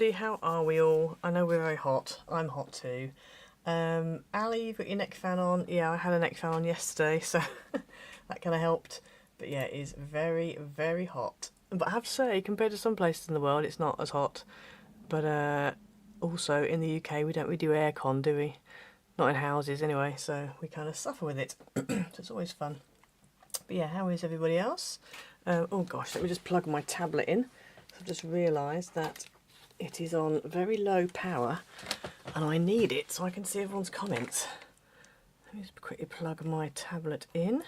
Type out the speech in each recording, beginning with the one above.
everybody, how are we all? I know we're very hot, I'm hot too. Ali, you've got your neck fan on. Yeah, I had a neck fan on yesterday, so that kind of helped. But yeah, it is very, very hot. But I have to say, compared to some places in the world, it's not as hot. But also in the UK, we don't really do aircon, do we? Not in houses anyway, so we kind of suffer with it. So it's always fun. But yeah, how is everybody else? Oh gosh, let me just plug my tablet in. So I've just realised that it is on very low power and I need it so I can see everyone's comments. Let me just quickly plug my tablet in.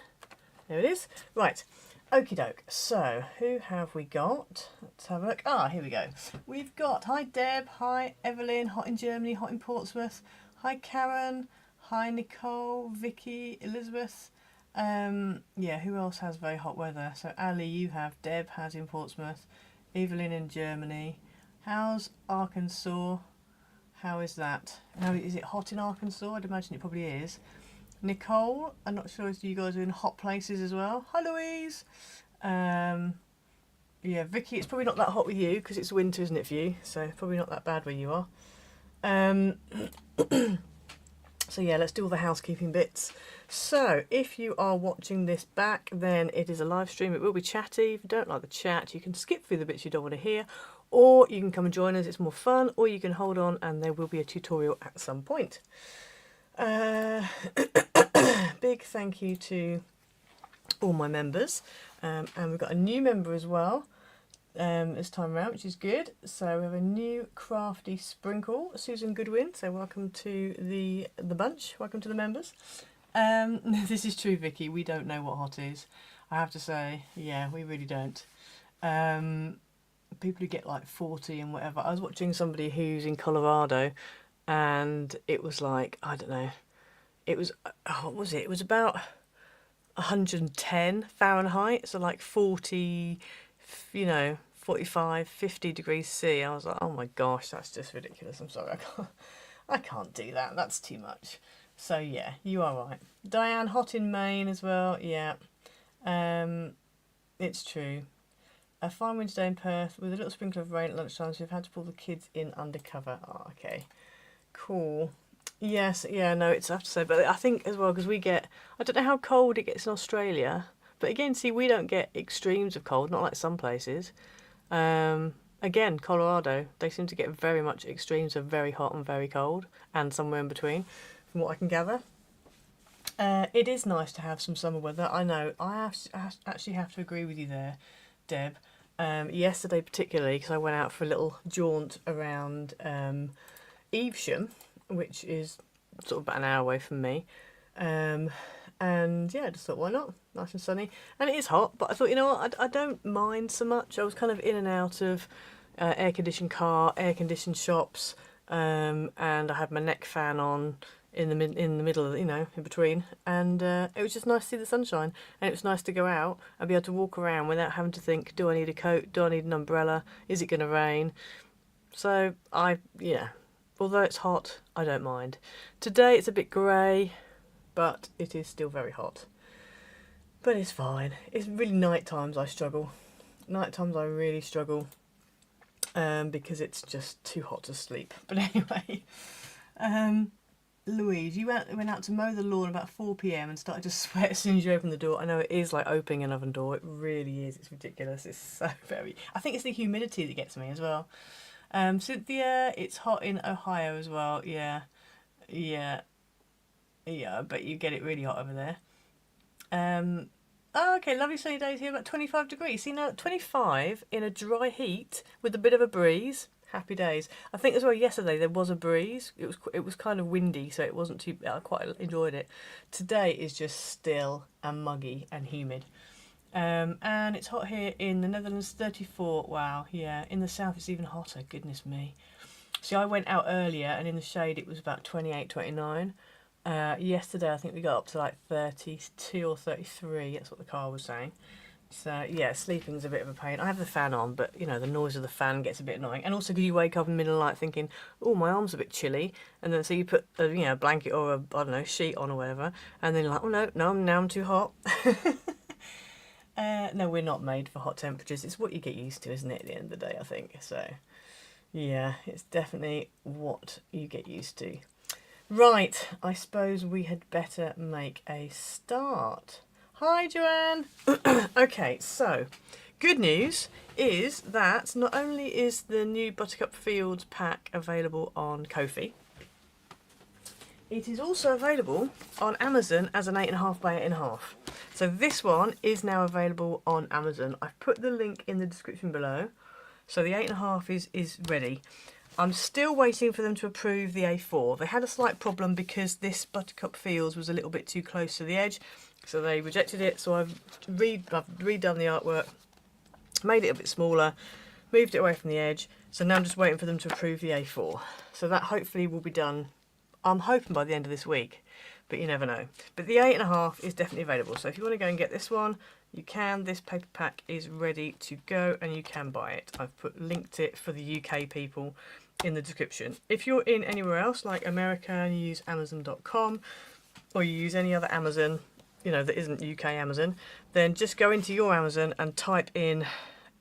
There it is. Right, okie doke. So, who have we got? Let's have a look. Ah, here we go. We've got, hi Deb, hi Evelyn, hot in Germany, hot in Portsmouth. Hi Karen, hi Nicole, Vicky, Elizabeth. Yeah, who else has very hot weather? So Ali, you have, Deb has in Portsmouth, Evelyn in Germany. How's Arkansas? How is that? How is it hot in Arkansas? I'd imagine it probably is. Nicole, I'm not sure if you guys are in hot places as well. Hi Louise. Yeah, Vicky, it's probably not that hot with you because it's winter, isn't it, for you? So probably not that bad where you are. So yeah, let's do all the housekeeping bits. So if you are watching this back, then it is a live stream. It will be chatty. If you don't like the chat, you can skip through the bits you don't want to hear, or you can come and join us. It's more fun, or you can hold on and there will be a tutorial at some point. Big thank you to all my members, and we've got a new member as well this time around, which is good. So we have a new crafty sprinkle, Susan Goodwin. So welcome to the bunch. Welcome to the members. This is true, Vicky. We don't know what hot is. I have to say, yeah, we really don't. People who get like 40 and whatever. I was watching somebody who's in Colorado, and it was like, I don't know. It was, what was it? It was about 110 Fahrenheit, so like 40, you know, 45, 50 degrees C. I was like, oh my gosh, that's just ridiculous. I'm sorry, I can't do that. That's too much. So yeah, you are right. Diane, hot in Maine as well. Yeah, it's true. A fine winter day in Perth with a little sprinkle of rain at lunchtime, so we've had to pull the kids in undercover. Oh, okay, cool. Yes, yeah, no, it's, I have to say, but I think as well, because we get, I don't know how cold it gets in Australia, but again, see, we don't get extremes of cold, not like some places. Again, Colorado, they seem to get very much extremes of very hot and very cold, and somewhere in between, from what I can gather. It is nice to have some summer weather. I know, I actually have to agree with you there, Deb. Yesterday particularly, because I went out for a little jaunt around Evesham, which is sort of about an hour away from me. And yeah, I just thought, why not? Nice and sunny. And it is hot, but I thought, you know what, I don't mind so much. I was kind of in and out of air-conditioned car, air-conditioned shops, and I had my neck fan on in the middle of, you know, in between. And it was just nice to see the sunshine. And it was nice to go out and be able to walk around without having to think, do I need a coat? Do I need an umbrella? Is it going to rain? So yeah. Although it's hot, I don't mind. Today it's a bit grey, but it is still very hot. But it's fine. It's really night times I struggle. Night times I really struggle because it's just too hot to sleep. But anyway, Louise, you went out to mow the lawn about 4 PM and started to sweat as soon as you opened the door. I know it is like opening an oven door. It really is. It's ridiculous. It's so very... I think it's the humidity that gets me as well. Cynthia, it's hot in Ohio as well. Yeah, I bet you get it really hot over there. Oh, okay, lovely sunny days here, about 25 degrees. See, now 25 in a dry heat with a bit of a breeze. Happy days. I think as well yesterday there was a breeze. It was kind of windy, so it wasn't too... I quite enjoyed it. Today is just still and muggy and humid. And it's hot here in the Netherlands, 34. Wow, yeah. In the south it's even hotter, goodness me. See, I went out earlier and in the shade it was about 28, 29. Yesterday I think we got up to like 32 or 33, that's what the car was saying. So yeah, sleeping's a bit of a pain. I have the fan on, but you know, the noise of the fan gets a bit annoying. And also because you wake up in the middle of the night thinking, oh, my arm's a bit chilly. And then so you put a, you know, blanket or a, I don't know, sheet on or whatever. And then you're like, oh no, now I'm too hot. No, we're not made for hot temperatures. It's what you get used to, isn't it, at the end of the day, I think. So, Yeah, it's definitely what you get used to. Right, I suppose we had better make a start. Hi, Joanne. Okay, so good news is that not only is the new Buttercup Fields pack available on Ko-fi, it is also available on Amazon as an 8.5 by 8.5. So this one is now available on Amazon. I've put the link in the description below. So the 8.5 is ready. I'm still waiting for them to approve the A4. They had a slight problem because this Buttercup Fields was a little bit too close to the edge, so they rejected it. So I've redone the artwork, made it a bit smaller, moved it away from the edge. So now I'm just waiting for them to approve the A4. So that hopefully will be done, I'm hoping by the end of this week, but you never know. But the 8.5 is definitely available. So if you want to go and get this one, you can. This paper pack is ready to go and you can buy it. I've linked it for the UK people in the description. If you're in anywhere else like America and you use Amazon.com or you use any other Amazon, you know, that isn't UK Amazon, then just go into your Amazon and type in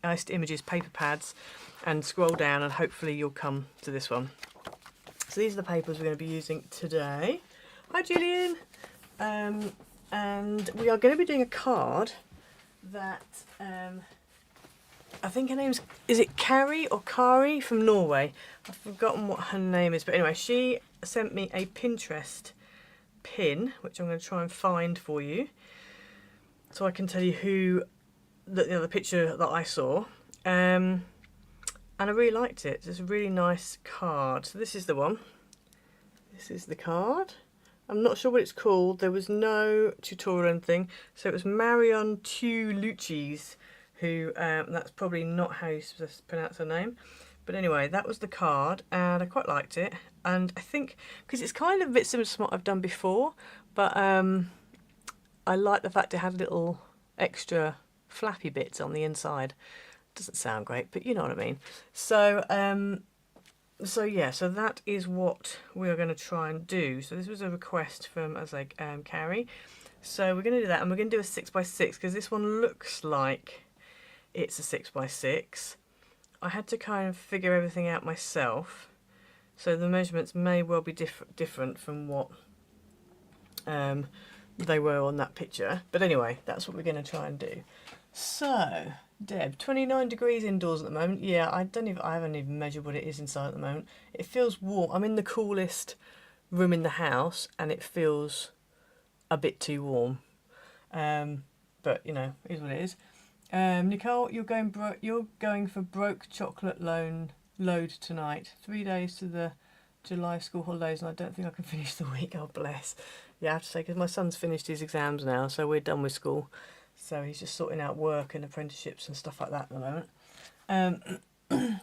Iced Images paper pads and scroll down and hopefully you'll come to this one. So these are the papers we're going to be using today. Hi Julian. And we are going to be doing a card that I think her name's, is it Carrie or Kari from Norway? I've forgotten what her name is, but anyway, she sent me a Pinterest pin, which I'm going to try and find for you, so I can tell you who the picture that I saw. And I really liked it. It's a really nice card. So this is the one. This is the card. I'm not sure what it's called. There was no tutorial or anything. So it was Marion Lucis, who, that's probably not how you're supposed to pronounce her name. But anyway, that was the card and I quite liked it. And I think, because it's kind of a bit similar to what I've done before, but I like the fact it had little extra flappy bits on the inside. Doesn't sound great, but you know what I mean. So, yeah, so that is what we're going to try and do. So this was a request from, as like, Carrie. So we're going to do that, and we're going to do a 6x6 because this one looks like it's a 6x6. I had to kind of figure everything out myself, so the measurements may well be different from what they were on that picture. But anyway, that's what we're going to try and do. So, Deb, 29 degrees indoors at the moment. Yeah, I haven't even measured what it is inside at the moment. It feels warm. I'm in the coolest room in the house, and it feels a bit too warm. But you know, it is what it is. Nicole, you're going for broke chocolate load tonight. 3 days to the July school holidays, and I don't think I can finish the week. God bless. Yeah, I have to say, because my son's finished his exams now, so we're done with school. So he's just sorting out work and apprenticeships and stuff like that at the moment.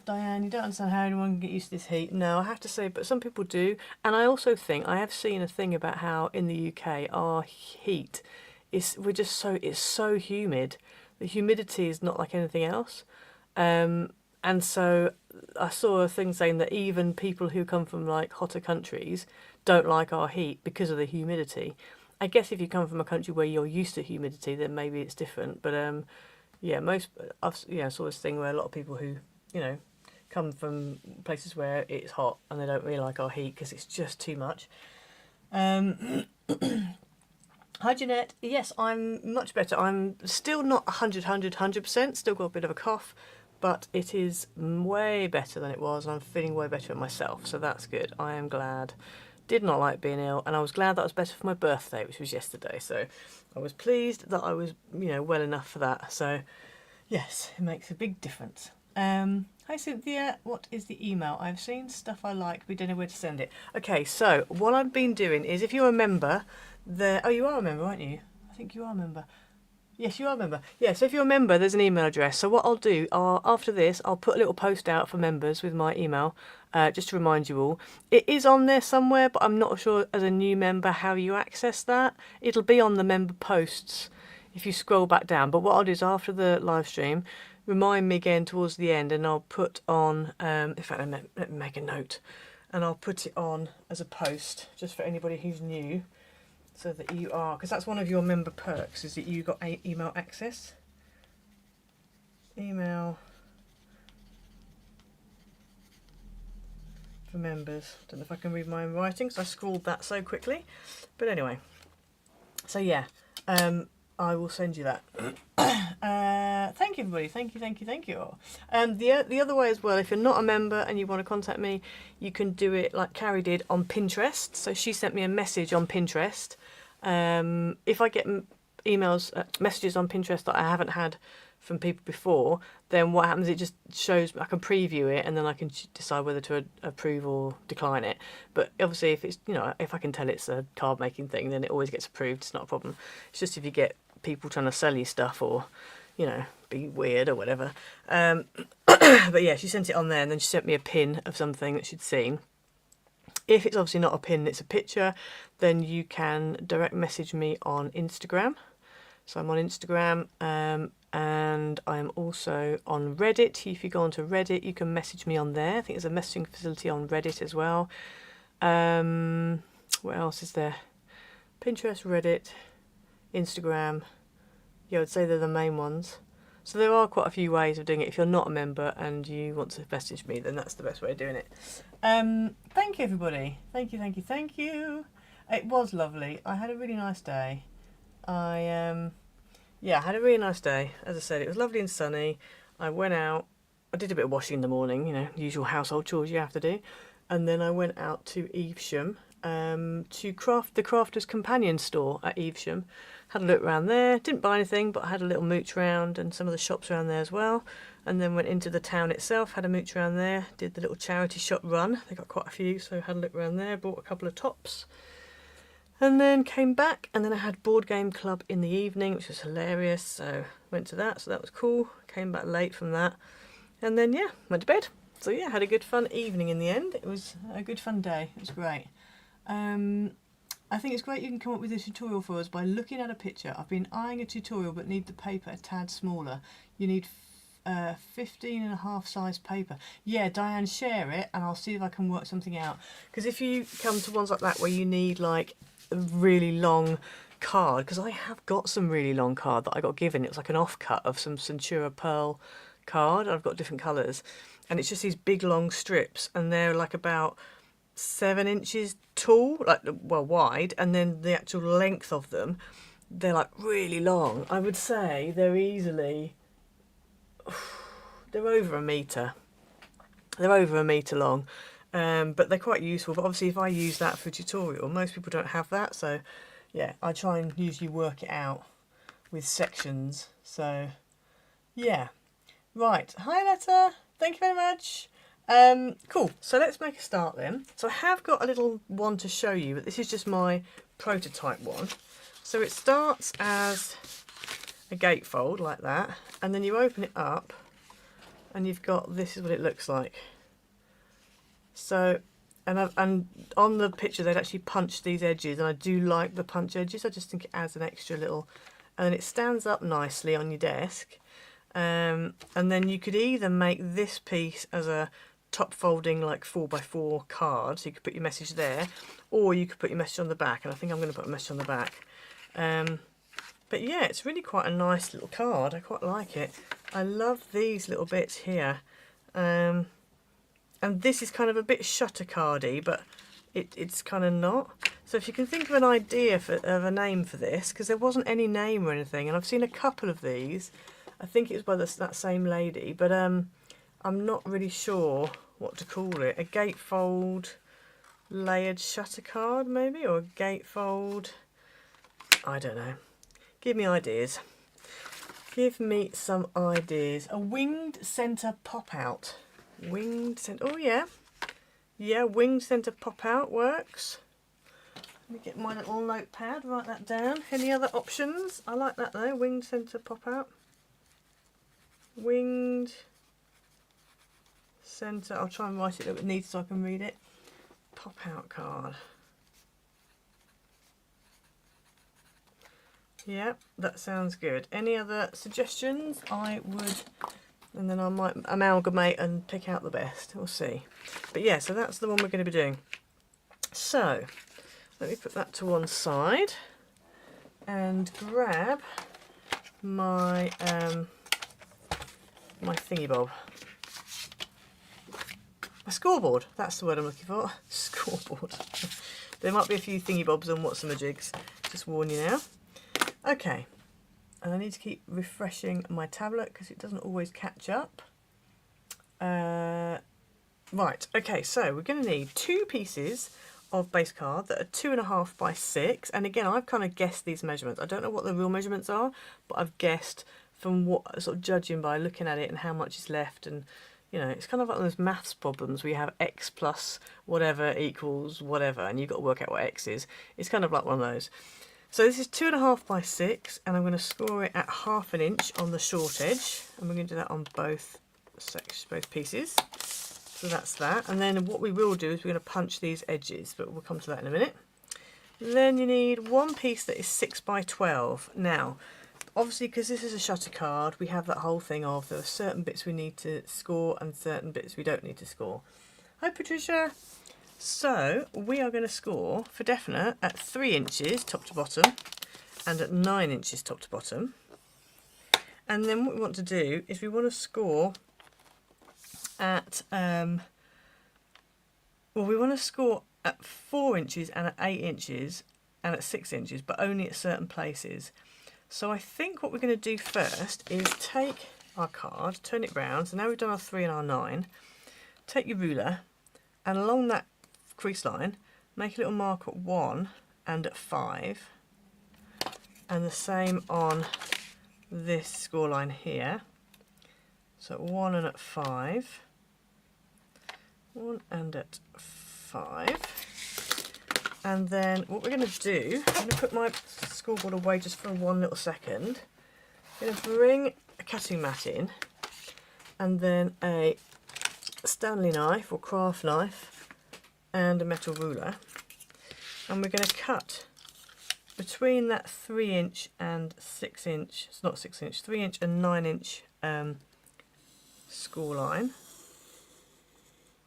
Diane, you don't understand how anyone can get used to this heat. No, I have to say, but some people do. And I also think, I have seen a thing about how in the UK, our heat is, it's so humid. The humidity is not like anything else. And so I saw a thing saying that even people who come from like hotter countries don't like our heat because of the humidity. I guess if you come from a country where you're used to humidity, then maybe it's different. But yeah, I saw this thing where a lot of people who, you know, come from places where it's hot and they don't really like our heat because it's just too much. Hi Jeanette. Yes, I'm much better. I'm still not 100%, still got a bit of a cough, but it is way better than it was, and I'm feeling way better at myself, so that's good. I am glad. Did not like being ill, and I was glad that I was better for my birthday, which was yesterday, so I was pleased that I was, you know, well enough for that. So yes, it makes a big difference. Hi Cynthia, what is the email? I've seen stuff I like, we don't know where to send it. Okay, so what I've been doing is, if you're a member, oh, you are a member, aren't you? I think you are a member. Yes, you are a member. Yeah, so if you're a member, there's an email address. So what I'll do, after this, I'll put a little post out for members with my email, just to remind you all. It is on there somewhere, but I'm not sure as a new member how you access that. It'll be on the member posts if you scroll back down. But what I'll do is, after the live stream, remind me again towards the end, and I'll put on, in fact, let me make a note, and I'll put it on as a post, just for anybody who's new. So that you are, because that's one of your member perks, is that you got email access. Email remembers. Don't know if I can read my own writing, so I scrawled that so quickly. But anyway, so yeah, I will send you that. Thank you, everybody. Thank you all. The other way as well, if you're not a member and you want to contact me, you can do it like Carrie did on Pinterest. So she sent me a message on Pinterest. If I get messages on Pinterest that I haven't had from people before, then what happens, it just shows, I can preview it and then I can decide whether to approve or decline it. But obviously if it's, you know, if I can tell it's a card making thing, then it always gets approved. It's not a problem. It's just if you get people trying to sell you stuff or, you know, be weird or whatever. But yeah, she sent it on there and then she sent me a pin of something that she'd seen. If it's obviously not a pin, it's a picture, then you can direct message me on Instagram. So I'm on Instagram, and I'm also on Reddit. If you go onto Reddit, you can message me on there. I think there's a messaging facility on Reddit as well. What else is there? Pinterest, Reddit, Instagram. Yeah, I'd say they're the main ones. So there are quite a few ways of doing it. If you're not a member and you want to message me, then that's the best way of doing it. Thank you, everybody. Thank you. It was lovely. I had a really nice day. I had a really nice day. As I said, it was lovely and sunny. I went out. I did a bit of washing in the morning, you know, usual household chores you have to do. And then I went out to Evesham to the Crafter's Companion store at Evesham. Had a look around there. Didn't buy anything, but I had a little mooch around and some of the shops around there as well. And then went into the town itself, had a mooch around there. Did the little charity shop run. They got quite a few, so had a look around there. Bought a couple of tops. And then came back, and then I had board game club in the evening, which was hilarious. So went to that, so that was cool. Came back late from that, and then yeah, went to bed. So yeah, had a good fun evening in the end. It was a good fun day. It was great. I think it's great you can come up with a tutorial for us by looking at a picture. I've been eyeing a tutorial but need the paper a tad smaller. You need 15.5 size paper. Yeah, Diane, share it and I'll see if I can work something out. Because if you come to ones like that where you need like a really long card, because I have got some really long card that I got given. It was like an offcut of some Centura Pearl card. I've got different colours. And it's just these big long strips and they're like about 7 inches tall, like, well, wide, and then the actual length of them, they're like really long. I would say they're easily, they're over a metre. They're over a metre long, but they're quite useful. But obviously if I use that for a tutorial, most people don't have that. So yeah, I try and usually work it out with sections. So yeah, right. Hi Letta, thank you very much. Cool, so let's make a start then. So I have got a little one to show you, but this is just my prototype one. So it starts as a gatefold like that, and then you open it up and you've got, this is what it looks like. So, and on the picture they'd actually punched these edges, and I do like the punch edges. I just think it adds an extra little, and then it stands up nicely on your desk. And then you could either make this piece as a top folding like 4x4 card, so you could put your message there, or you could put your message on the back, and I think I'm going to put a message on the back. But yeah, it's really quite a nice little card. I quite like it. I love these little bits here, and this is kind of a bit shutter cardy, but it's kind of not. So if you can think of an idea of a name for this, because there wasn't any name or anything, and I've seen a couple of these. I think it was by that same lady, but I'm not really sure what to call it. A gatefold layered shutter card maybe, or a gatefold, I don't know. Give me ideas. Give me some ideas. A winged centre pop out. Winged centre, oh yeah. Yeah, winged centre pop out works. Let me get my little notepad, write that down. Any other options? I like that though, winged centre pop out. Winged centre, I'll try and write it a little bit neat so I can read it. Pop out card. Yeah, that sounds good. Any other suggestions? I would, and then I might amalgamate and pick out the best. We'll see. But yeah, so that's the one we're going to be doing. So let me put that to one side and grab my my thingy bob. A scoreboard, that's the word I'm looking for. Scoreboard. There might be a few thingy bobs on what's the jigs. Just warn you now. Okay, and I need to keep refreshing my tablet because it doesn't always catch up. Right, okay, so we're going to need 2 pieces of base card that are 2.5 by 6, and again I've kind of guessed these measurements. I don't know what the real measurements are, but I've guessed from what, sort of judging by looking at it and how much is left, and you know, it's kind of like those maths problems where you have x plus whatever equals whatever, and you've got to work out what x is. It's kind of like one of those. So this is 2.5 by 6, and I'm going to score it at 1/2 inch on the short edge, and we're going to do that on both sections, both pieces. So that's that, and then what we will do is we're going to punch these edges, but we'll come to that in a minute. Then you need 1 piece that is 6 by 12. Now, obviously, because this is a shutter card, we have that whole thing of there are certain bits we need to score and certain bits we don't need to score. Hi Patricia! So we are going to score for definite at 3 inches top to bottom and at 9 inches top to bottom. And then what we want to do is we want to score at, we want to score at 4 inches and at 8 inches and at 6 inches, but only at certain places. So I think what we're going to do first is take our card, turn it round. So now we've done our 3 and our 9. Take your ruler and along that crease line, make a little mark at 1 and at 5. And the same on this score line here. So at 1 and at 5. 1 and at 5. And then what we're going to do, I'm going to put my scoreboard away just for 1 little second. I'm going to bring a cutting mat in and then a Stanley knife or craft knife and a metal ruler. And we're going to cut between that 3 inch and 6 inch, it's not 6 inch, 3 inch and 9 inch score line.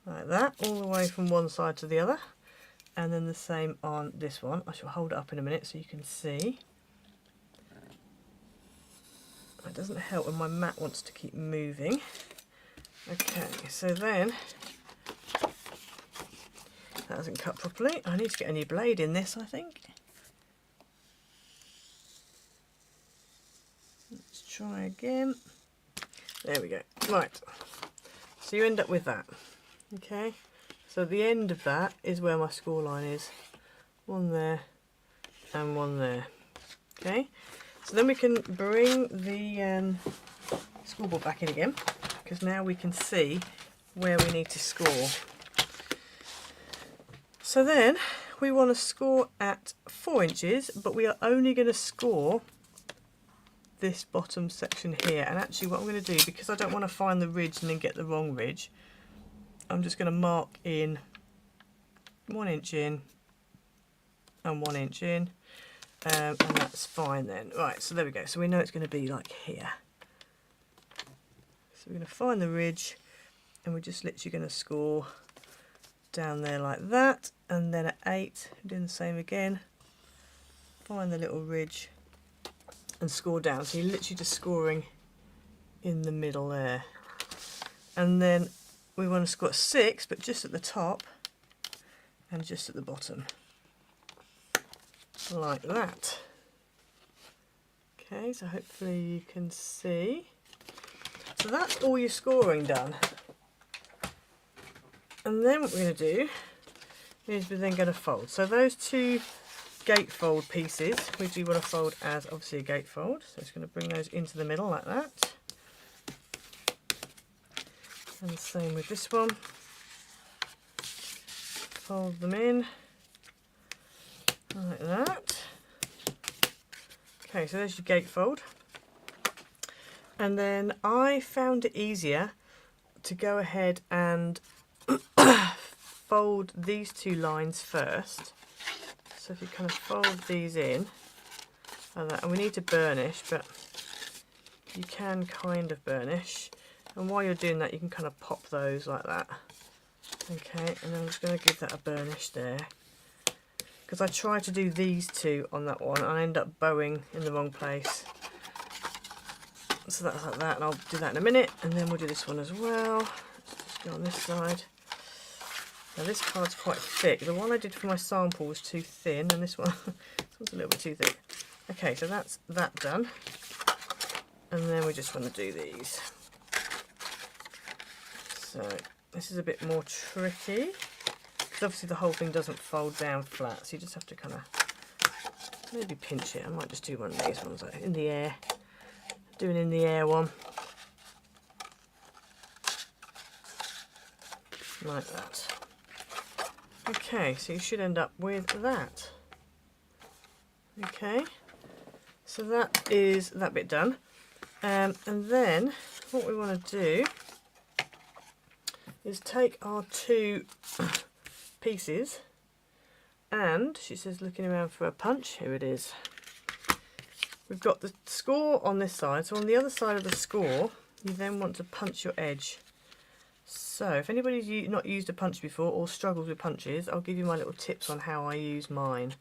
Like that, all the way from one side to the other. And then the same on this one. I shall hold it up in a minute so you can see. It doesn't help when my mat wants to keep moving. Okay, so then that hasn't cut properly. I need to get a new blade in this, I think. Let's try again. There we go. Right, so you end up with that. Okay, so the end of that is where my score line is. 1 there and 1 there. Okay, so then we can bring the scoreboard back in again, because now we can see where we need to score. So then we want to score at 4 inches, but we are only going to score this bottom section here. And actually what I'm going to do, because I don't want to find the ridge and then get the wrong ridge, I'm just going to mark in 1 inch in and 1 inch in, and that's fine then. Right, so there we go. So we know it's going to be like here. So we're going to find the ridge, and we're just literally going to score down there like that, and then at 8, doing the same again. Find the little ridge and score down. So you're literally just scoring in the middle there, and then we want to score at 6, but just at the top and just at the bottom, like that. Okay, so hopefully you can see. So that's all your scoring done. And then what we're going to do is we're then going to fold. So those 2 gatefold pieces, we do want to fold as obviously a gatefold. So it's going to bring those into the middle like that. And the same with this one. Fold them in like that. Okay, so there's your gatefold. And then I found it easier to go ahead and fold these 2 lines first. So if you kind of fold these in like that, and we need to burnish, but you can kind of burnish. And while you're doing that, you can kind of pop those like that. Okay, and then I'm just going to give that a burnish there. Because I tried to do these 2 on that one, and I end up bowing in the wrong place. So that's like that, and I'll do that in a minute. And then we'll do this one as well. Let's just go on this side. Now this card's quite thick. The one I did for my sample was too thin, and this one's a little bit too thick. Okay, so that's that done. And then we just want to do these. So this is a bit more tricky, because obviously the whole thing doesn't fold down flat, so you just have to kind of maybe pinch it. I might just do one of these ones in the air. Do an in the air one. Like that. Okay, so you should end up with that. Okay, so that is that bit done. And then what we want to do is take our two pieces, and she says looking around for a punch. Here it is. We've got the score on this side, so on the other side of the score you then want to punch your edge. So if anybody's not used a punch before or struggles with punches, I'll give you my little tips on how I use mine.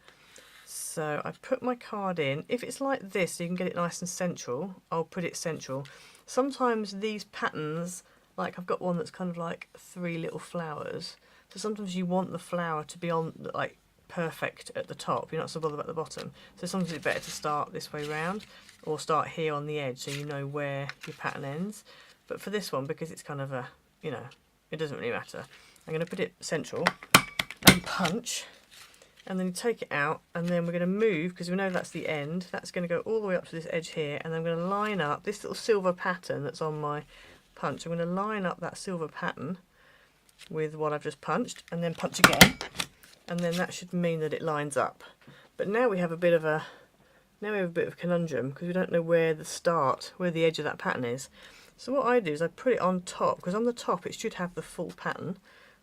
So I put my card in. If it's like this, so you can get it nice and central, I'll put it central. Sometimes these patterns, like I've got one that's kind of like 3 little flowers, so sometimes you want the flower to be on like perfect at the top, you're not so bothered about the bottom. So sometimes it's better to start this way round or start here on the edge so you know where your pattern ends. But for this one, because it's kind of a, you know, it doesn't really matter, I'm going to put it central and punch, and then you take it out, and then we're going to move, because we know that's the end, that's going to go all the way up to this edge here, and I'm going to line up this little silver pattern that's on my punch. I'm going to line up that silver pattern with what I've just punched, and then punch again, and then that should mean that it lines up. But now we have a bit of a conundrum, because we don't know where the edge of that pattern is. So what I do is I put it on top, because on the top it should have the full pattern.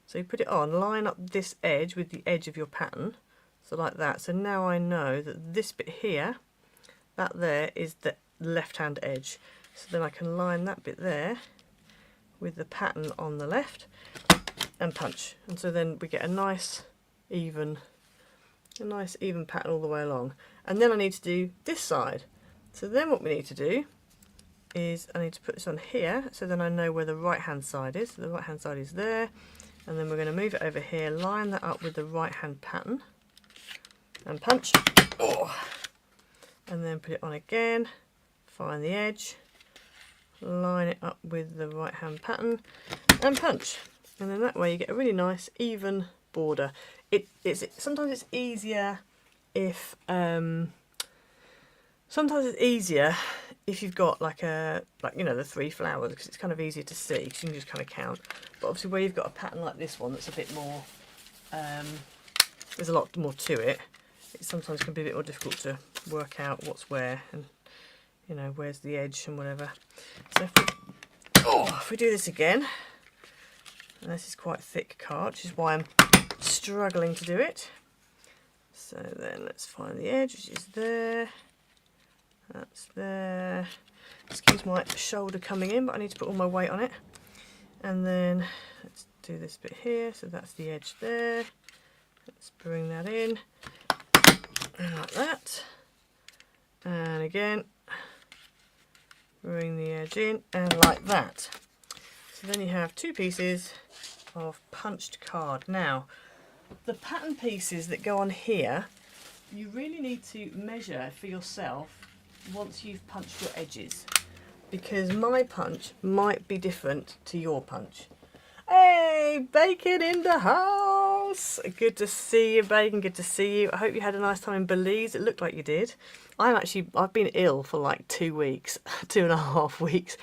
So you put it on, line up this edge with the edge of your pattern, so like that. So now I know that this bit here, that there is the left hand edge. So then I can line that bit there with the pattern on the left and punch. And so then we get a nice even pattern all the way along. And then I need to do this side. So then what we need to do is I need to put this on here, so then I know where the right hand side is. So the right hand side is there, and then we're going to move it over here, line that up with the right hand pattern and punch. Oh. And then put it on again, find the edge, line it up with the right hand pattern and punch. And then that way you get a really nice even border. Sometimes it's easier if if you've got like you know, the 3 flowers, because it's kind of easier to see, because you can just kind of count. But obviously where you've got a pattern like this one that's a bit more, there's a lot more to it, it sometimes can be a bit more difficult to work out what's where, and you know, where's the edge and whatever. So if we do this again, and this is quite a thick card, which is why I'm struggling to do it. So then let's find the edge, which is there. That's there. Excuse my shoulder coming in, but I need to put all my weight on it. And then let's do this bit here. So that's the edge there. Let's bring that in. And like that. And again, bring the edge in, and like that. So then you have 2 pieces of punched card. Now, the pattern pieces that go on here, you really need to measure for yourself once you've punched your edges, because my punch might be different to your punch. Hey, Bacon in the house! Good to see you, Bacon, good to see you. I hope you had a nice time in Belize. It looked like you did. I've been ill for like 2 weeks, 2.5 weeks.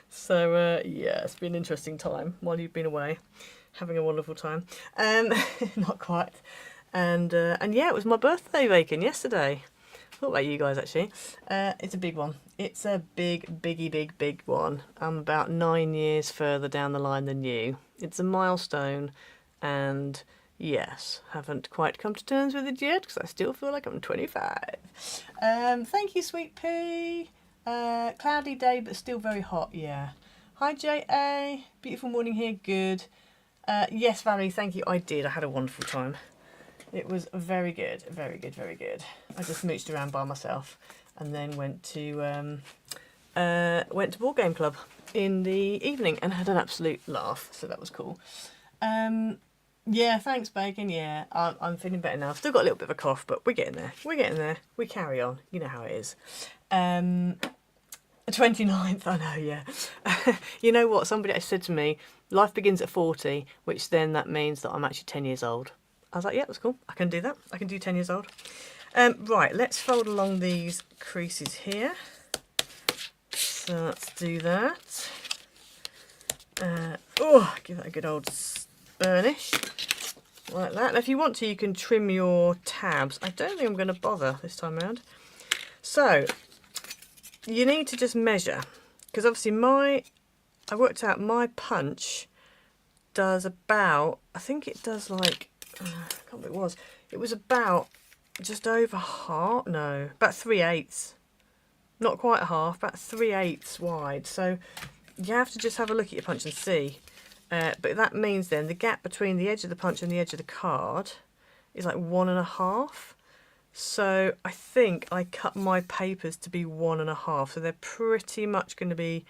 So yeah, it's been an interesting time while you've been away, having a wonderful time. Not quite. And yeah, it was my birthday, Bacon, yesterday. I thought about you guys actually. It's a big one. It's a big one. I'm about 9 years further down the line than you. It's a milestone, and yes, haven't quite come to terms with it yet because I still feel like I'm 25. Thank you, Sweet Pea. Cloudy day but still very hot, yeah. Hi JA, beautiful morning here, good. Yes, Valerie, thank you, I did. I had a wonderful time. It was very good, very good, very good. I just mooched around by myself and then went to board game club in the evening and had an absolute laugh, so that was cool. Yeah, thanks, Bacon. Yeah, I'm feeling better now. I've still got a little bit of a cough, but we're getting there. We're getting there. We carry on. You know how it is. 29th, I know, yeah. You know what? Somebody actually said to me, life begins at 40, which then that means that I'm actually 10 years old. I was like, yeah, that's cool. I can do that. I can do 10 years old. Right, let's fold along these creases here. So let's do that. Oh, give that a good old burnish. Like that. Now, if you want to, you can trim your tabs. I don't think I'm going to bother this time around. So, you need to just measure. Because obviously I worked out my punch does about, I think it does like, I can't remember what it was. It was about just over half, no, about 3/8. Not quite half, about 3/8 wide. So you have to just have a look at your punch and see. But that means then the gap between the edge of the punch and the edge of the card is like 1.5. So I think I cut my papers to be 1.5. So they're pretty much going to be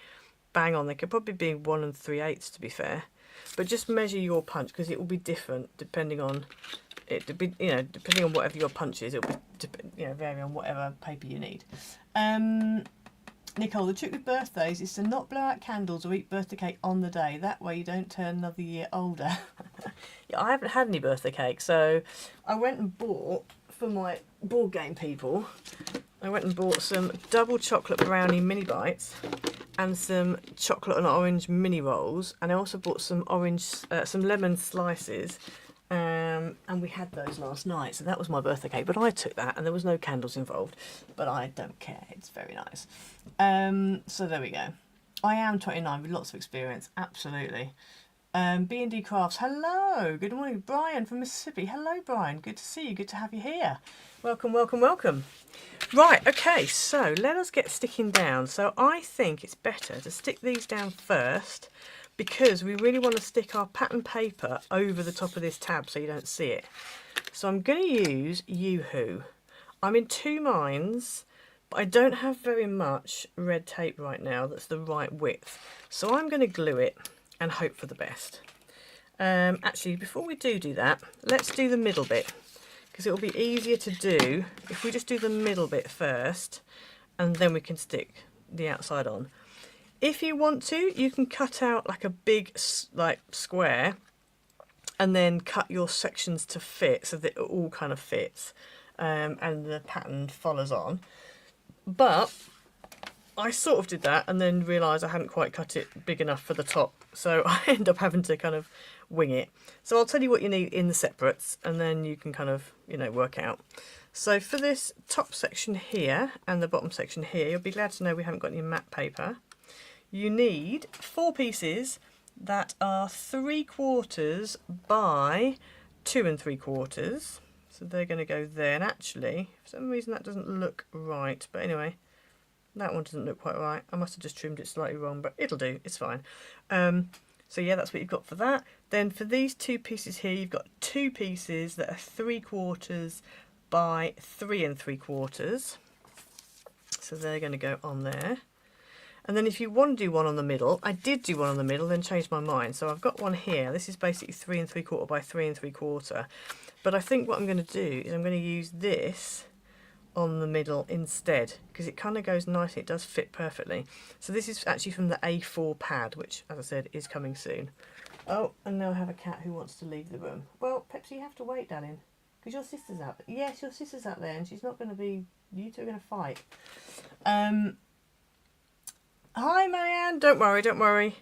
bang on. They could probably be 1 3/8 to be fair. But just measure your punch because it will be different depending on it. Depending on whatever your punch is, it will be vary on whatever paper you need. Nicole, the trick with birthdays is to not blow out candles or eat birthday cake on the day. That way you don't turn another year older. Yeah, I haven't had any birthday cake, so I went and bought, for my board game people, I went and bought some double chocolate brownie mini bites and some chocolate and orange mini rolls, and I also bought some lemon slices. And we had those last night, so that was my birthday cake, but I took that and there was no candles involved, but I don't care, it's very nice. So there we go. I am 29 with lots of experience, absolutely. B&D Crafts, hello, good morning. Brian from Mississippi, hello Brian, good to see you, good to have you here. Welcome, welcome, welcome. Right, okay, so let us get sticking down. So I think it's better to stick these down first, because we really want to stick our pattern paper over the top of this tab so you don't see it. So I'm going to use Yoo-hoo. I'm in two minds, but I don't have very much red tape right now that's the right width. So I'm going to glue it and hope for the best. Actually, before we do that, let's do the middle bit, because it will be easier to do if we just do the middle bit first, and then we can stick the outside on. If you want to, you can cut out like a big square and then cut your sections to fit so that it all kind of fits and the pattern follows on. But I sort of did that and then realised I hadn't quite cut it big enough for the top, so I end up having to kind of wing it. So I'll tell you what you need in the separates and then you can kind of, work out. So for this top section here and the bottom section here, you'll be glad to know we haven't got any matte paper. You need 4 pieces that are 3/4 by 2 3/4. So they're going to go there. And actually, for some reason that doesn't look right. But anyway, that one doesn't look quite right. I must have just trimmed it slightly wrong, but it'll do. It's fine. So yeah, that's what you've got for that. Then for these 2 pieces here, you've got 2 pieces that are 3/4 by 3 3/4. So they're going to go on there. And then if you want to do one on the middle, I did do one on the middle, then changed my mind. So I've got one here. This is basically 3 3/4 by 3 3/4. But I think what I'm going to do is I'm going to use this on the middle instead, because it kind of goes nicely. It does fit perfectly. So this is actually from the A4 pad, which, as I said, is coming soon. Oh, and now I have a cat who wants to leave the room. Well, Pepsi, you have to wait, darling, because your sister's out there. Yes, your sister's out there, and she's not going to be... You two are going to fight. Hi Marianne, don't worry, don't worry.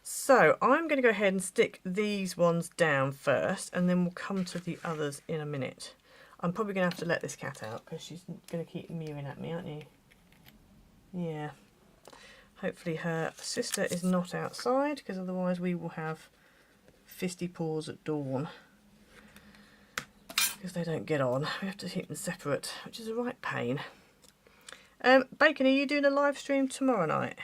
So I'm going to go ahead and stick these ones down first and then we'll come to the others in a minute. I'm probably going to have to let this cat out because she's going to keep mewing at me, aren't you? Yeah. Hopefully her sister is not outside, because otherwise we will have fisty paws at dawn. Because they don't get on. We have to keep them separate, which is a right pain. Bacon, are you doing a live stream tomorrow night?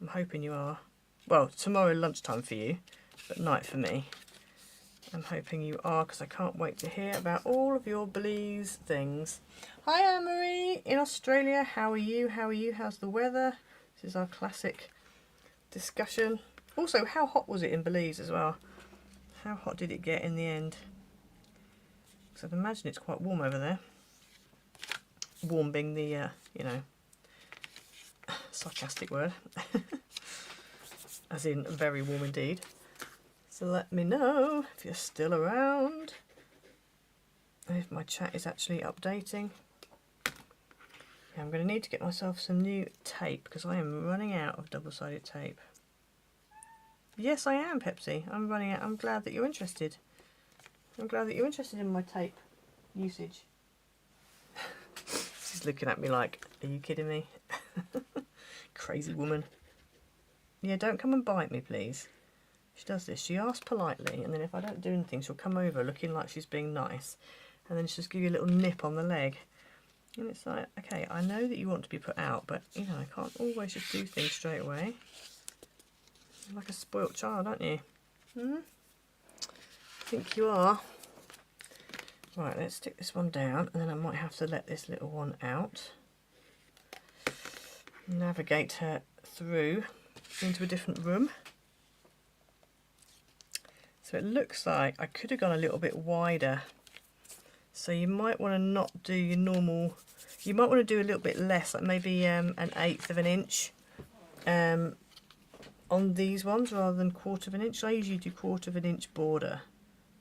I'm hoping you are. Well, tomorrow lunchtime for you, but night for me. I'm hoping you are, because I can't wait to hear about all of your Belize things. Hi Anne-Marie in Australia. How are you? How are you? How's the weather? This is our classic discussion. Also, how hot was it in Belize as well? How hot did it get in the end? Because I'd imagine it's quite warm over there. Warm being the, you know, sarcastic word. As in very warm indeed. So let me know if you're still around. And if my chat is actually updating. Yeah, I'm going to need to get myself some new tape because I am running out of double-sided tape. Yes, I am, Pepsi. I'm running out. I'm glad that you're interested. I'm glad that you're interested in my tape usage. She's looking at me like, are you kidding me? Crazy woman. Yeah, don't come and bite me, please. She does this. She asks politely, and then if I don't do anything, she'll come over looking like she's being nice, and then she'll just give you a little nip on the leg. And it's like, okay, I know that you want to be put out, but, you know, I can't always just do things straight away. You're like a spoilt child, aren't you? Hmm? I think you are. Right, let's stick this one down, and then I might have to let this little one out. Navigate her through into a different room. So it looks like I could have gone a little bit wider. So you might want to not do your normal, you might want to do a little bit less, like maybe 1/8 of an inch on these ones rather than 1/4 of an inch. I usually do 1/4 of an inch border,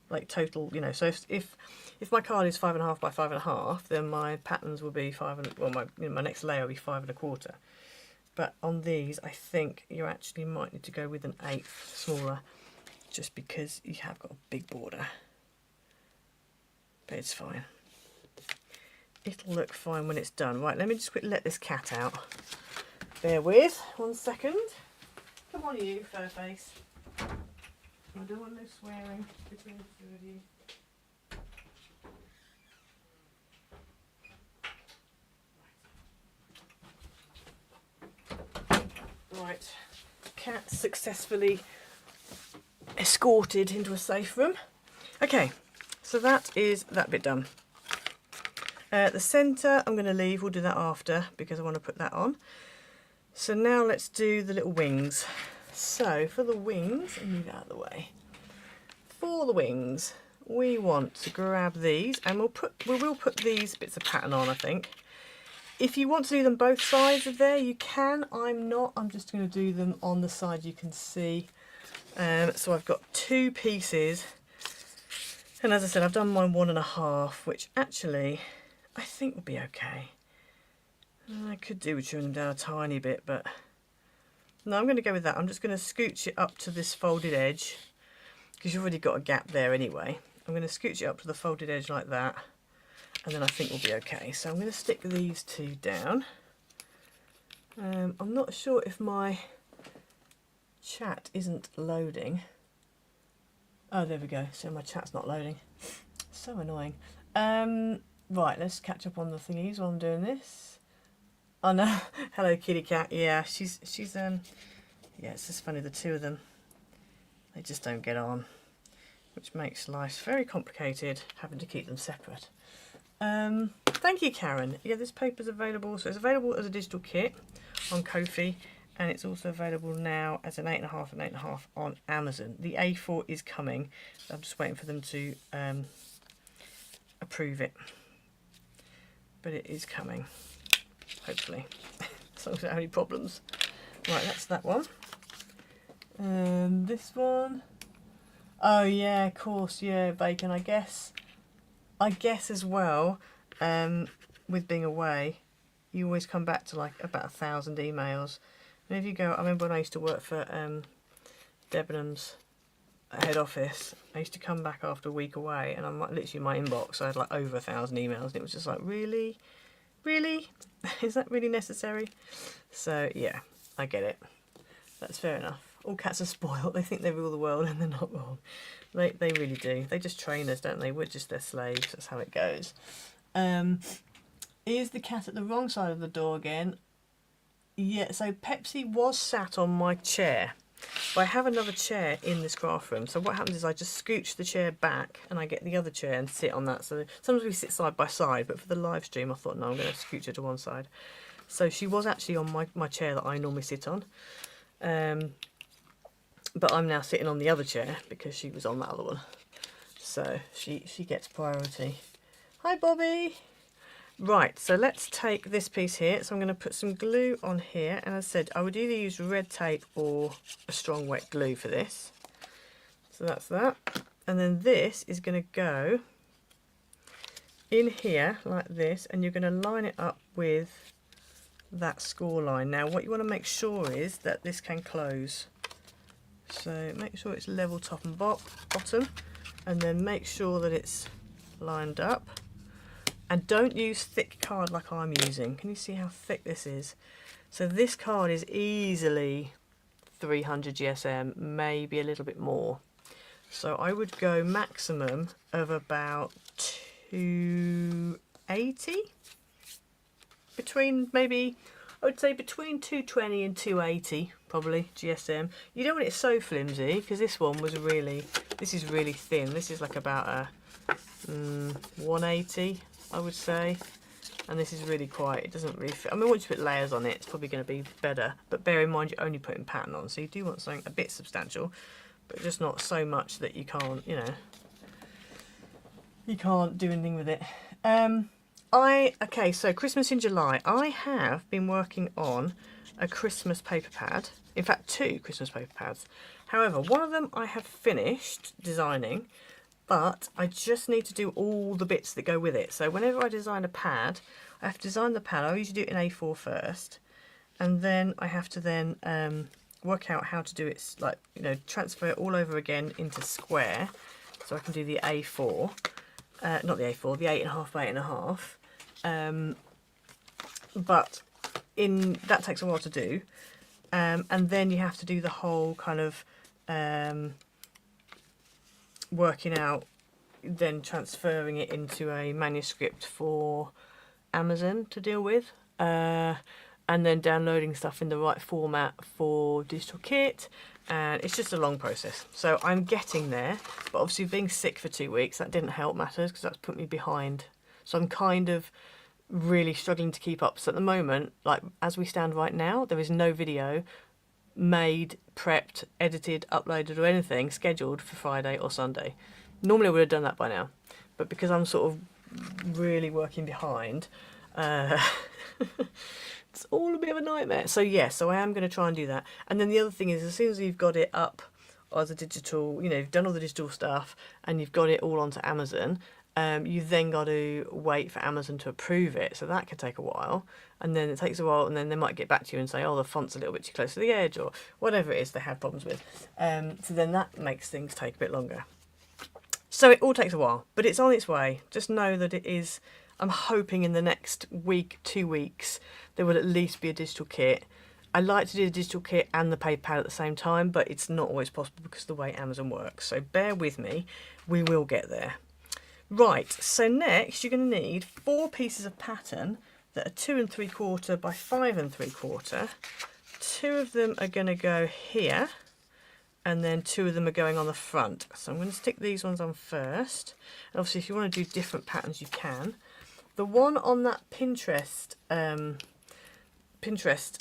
like total, you know. So if my card is 5.5 by 5.5, then my patterns will be 5, well, my next layer will be 5 1/4. But on these, I think you actually might need to go with 1/8 smaller, just because you have got a big border. But it's fine. It'll look fine when it's done. Right, let me just quickly let this cat out. Bear with, 1 second. Come on, you fur face. I don't want no swearing between the two of you. Right, cat successfully escorted into a safe room. Okay, so that is that bit done. The centre I'm going to leave, we'll do that after because I want to put that on. So now let's do the little wings. So for the wings, I'll move it out of the way. For the wings, we want to grab these and we will put these bits of pattern on, I think. If you want to do them both sides of there, you can. I'm not. I'm just going to do them on the side you can see. So I've got 2 pieces. And as I said, I've done mine 1.5, which actually I think will be okay. I could do with trimming them down a tiny bit, but no, I'm going to go with that. I'm just going to scooch it up to this folded edge because you've already got a gap there anyway. I'm going to scooch it up to the folded edge like that. And then I think we'll be okay. So I'm going to stick these 2 down. I'm not sure if my chat isn't loading. Oh, there we go. So my chat's not loading. So annoying. Right, let's catch up on the thingies while I'm doing this. Oh no, hello kitty cat. Yeah, she's yeah, it's just funny, the 2 of them, they just don't get on, which makes life very complicated having to keep them separate. Thank you, Karen. Yeah, this paper's available, so it's available as a digital kit on Ko-fi, and it's also available now as an 8.5 and 8.5 on Amazon. The A4 is coming. I'm just waiting for them to approve it, but it is coming, hopefully, as long as I don't have any problems. Right, that's that one. This one. Oh yeah, of course, yeah, bacon. I guess as well, with being away, you always come back to like about 1,000 emails. And if you go, I remember when I used to work for Debenhams head office, I used to come back after a week away, and I'm like, literally my inbox, I had like over 1,000 emails, and it was just like, really? Really? Is that really necessary? So yeah, I get it. That's fair enough. All cats are spoiled. They think they rule the world, and they're not wrong. They really do. They just train us, don't they? We're just their slaves. That's how it goes. Is the cat at the wrong side of the door again? Yeah, so Pepsi was sat on my chair. But I have another chair in this craft room. So what happens is I just scooch the chair back and I get the other chair and sit on that. So sometimes we sit side by side, but for the live stream I thought, no, I'm going to scooch her to one side. So she was actually on my chair that I normally sit on. but I'm now sitting on the other chair because she was on that other one. So she gets priority. Hi, Bobby. Right, so let's take this piece here. So I'm going to put some glue on here. And as I said, I would either use red tape or a strong wet glue for this. So that's that. And then this is going to go in here like this. And you're going to line it up with that score line. Now, what you want to make sure is that this can close. So make sure it's level top and bottom. And then make sure that it's lined up. And don't use thick card like I'm using. Can you see how thick this is? So this card is easily 300 GSM, maybe a little bit more. So I would go maximum of about 280. Between maybe, I would say between 220 and 280 probably GSM. You don't want it so flimsy because this one was really, this is really thin. This is like about a 180. I would say, and this is really quite, it doesn't really fit. I mean, once you put layers on it, it's probably going to be better, but bear in mind you're only putting pattern on, so you do want something a bit substantial, but just not so much that you can't, you know, you can't do anything with it. Okay, so Christmas in July. I have been working on a Christmas paper pad, in fact 2 Christmas paper pads. However, one of them I have finished designing, but I just need to do all the bits that go with it. So whenever I design a pad, I have to design the pad. I usually do it in A4 first, and then I have to then work out how to do it, like, you know, transfer it all over again into square. So I can do the A4, not the A4, the 8.5 by 8.5. But that takes a while to do, and then you have to do the whole kind of working out, then transferring it into a manuscript for Amazon to deal with, and then downloading stuff in the right format for digital kit, and it's just a long process. So I'm getting there, but obviously being sick for 2 weeks, that didn't help matters because that's put me behind. So I'm kind of really struggling to keep up. So at the moment, like as we stand right now, there is no video made, prepped, edited, uploaded or anything scheduled for Friday or Sunday. Normally I would have done that by now, but because I'm sort of really working behind, it's all a bit of a nightmare. So yeah, so I am going to try and do that. And then the other thing is, as soon as you've got it up as a digital, you know, you've done all the digital stuff and you've got it all onto Amazon, you've then got to wait for Amazon to approve it, so that could take a while, and then it takes a while, and then they might get back to you and say, oh, the font's a little bit too close to the edge, or whatever it is they have problems with. So then that makes things take a bit longer. So it all takes a while, but it's on its way. Just know that it is, I'm hoping in the next week, 2 weeks, there will at least be a digital kit. I like to do the digital kit and the paper pad at the same time, but it's not always possible because of the way Amazon works. So bear with me, we will get there. Right, so next you're going to need 4 pieces of pattern that are 2 3/4 by 5 3/4. 2 of them are going to go here, and then 2 of them are going on the front. So I'm going to stick these ones on first. And obviously if you want to do different patterns you can. The one on that Pinterest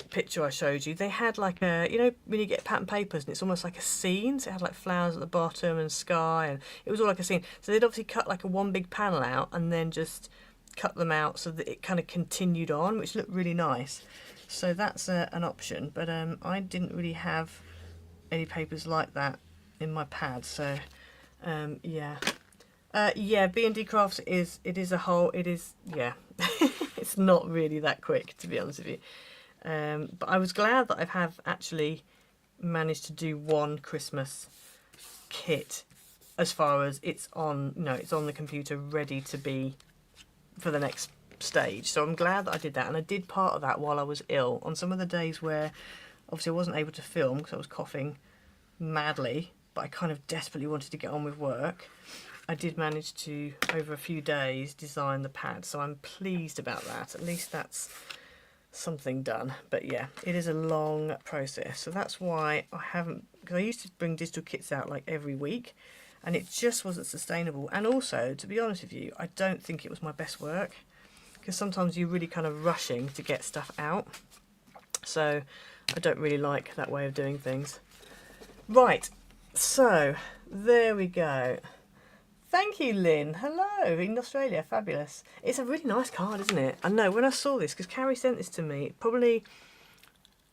picture I showed you, they had like a, you know, when you get pattern papers and it's almost like a scene, so it had like flowers at the bottom and sky, and it was all like a scene. So they'd obviously cut like a one big panel out and then just cut them out so that it kind of continued on, which looked really nice. So that's an option, but I didn't really have any papers like that in my pad, so yeah. Yeah, B&D Crafts is a whole, yeah, it's not really that quick, to be honest with you. But I was glad that I have actually managed to do one Christmas kit as far as it's on, it's on the computer ready to be for the next stage. So I'm glad that I did that, and I did part of that while I was ill. On some of the days where obviously I wasn't able to film because I was coughing madly, but I kind of desperately wanted to get on with work, I did manage to, over a few days, design the pad. So I'm pleased about that. At least that's something done. But yeah, it is a long process. So that's why I haven't, because I used to bring digital kits out like every week, and it just wasn't sustainable. And also, to be honest with you, I don't think it was my best work, because sometimes you're really kind of rushing to get stuff out. So I don't really like that way of doing things. Right, so there we go. Thank you, Lynn. Hello, in Australia. Fabulous. It's a really nice card, isn't it? I know, when I saw this, because Carrie sent this to me probably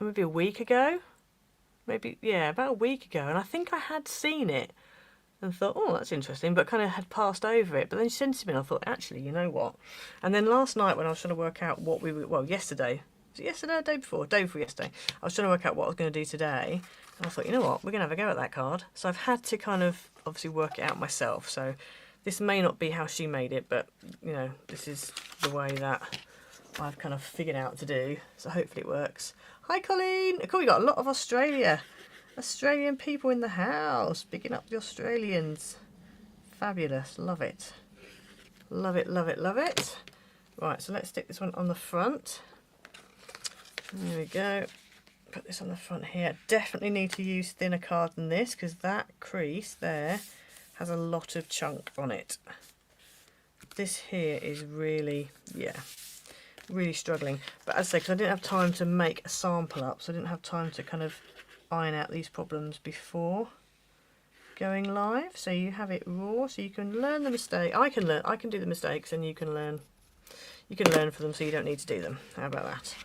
maybe a week ago. Maybe, yeah, about a week ago. And I think I had seen it and thought, oh, that's interesting, but kind of had passed over it. But then she sent it to me and I thought, actually, you know what? And then last night when I was trying to work out what we were, well, yesterday. Was it yesterday or day before? Day before yesterday. I was trying to work out what I was going to do today. And I thought, you know what? We're going to have a go at that card. So I've had to kind of obviously work it out myself. So this may not be how she made it, but, you know, this is the way that I've kind of figured out to do. So hopefully it works. Hi, Colleen. Cool, we got a lot of Australian people in the house. Picking up the Australians. Fabulous. Love it. Love it, love it, love it. Right, so let's stick this one on the front. There we go. Put this on the front here. Definitely need to use thinner card than this because that crease there has a lot of chunk on it. This here is really, yeah, really struggling. But as I say, because I didn't have time to make a sample up, so I didn't have time to kind of iron out these problems before going live. So you have it raw, so you can learn the mistake. I can do the mistakes, and you can learn for them, so you don't need to do them. How about that?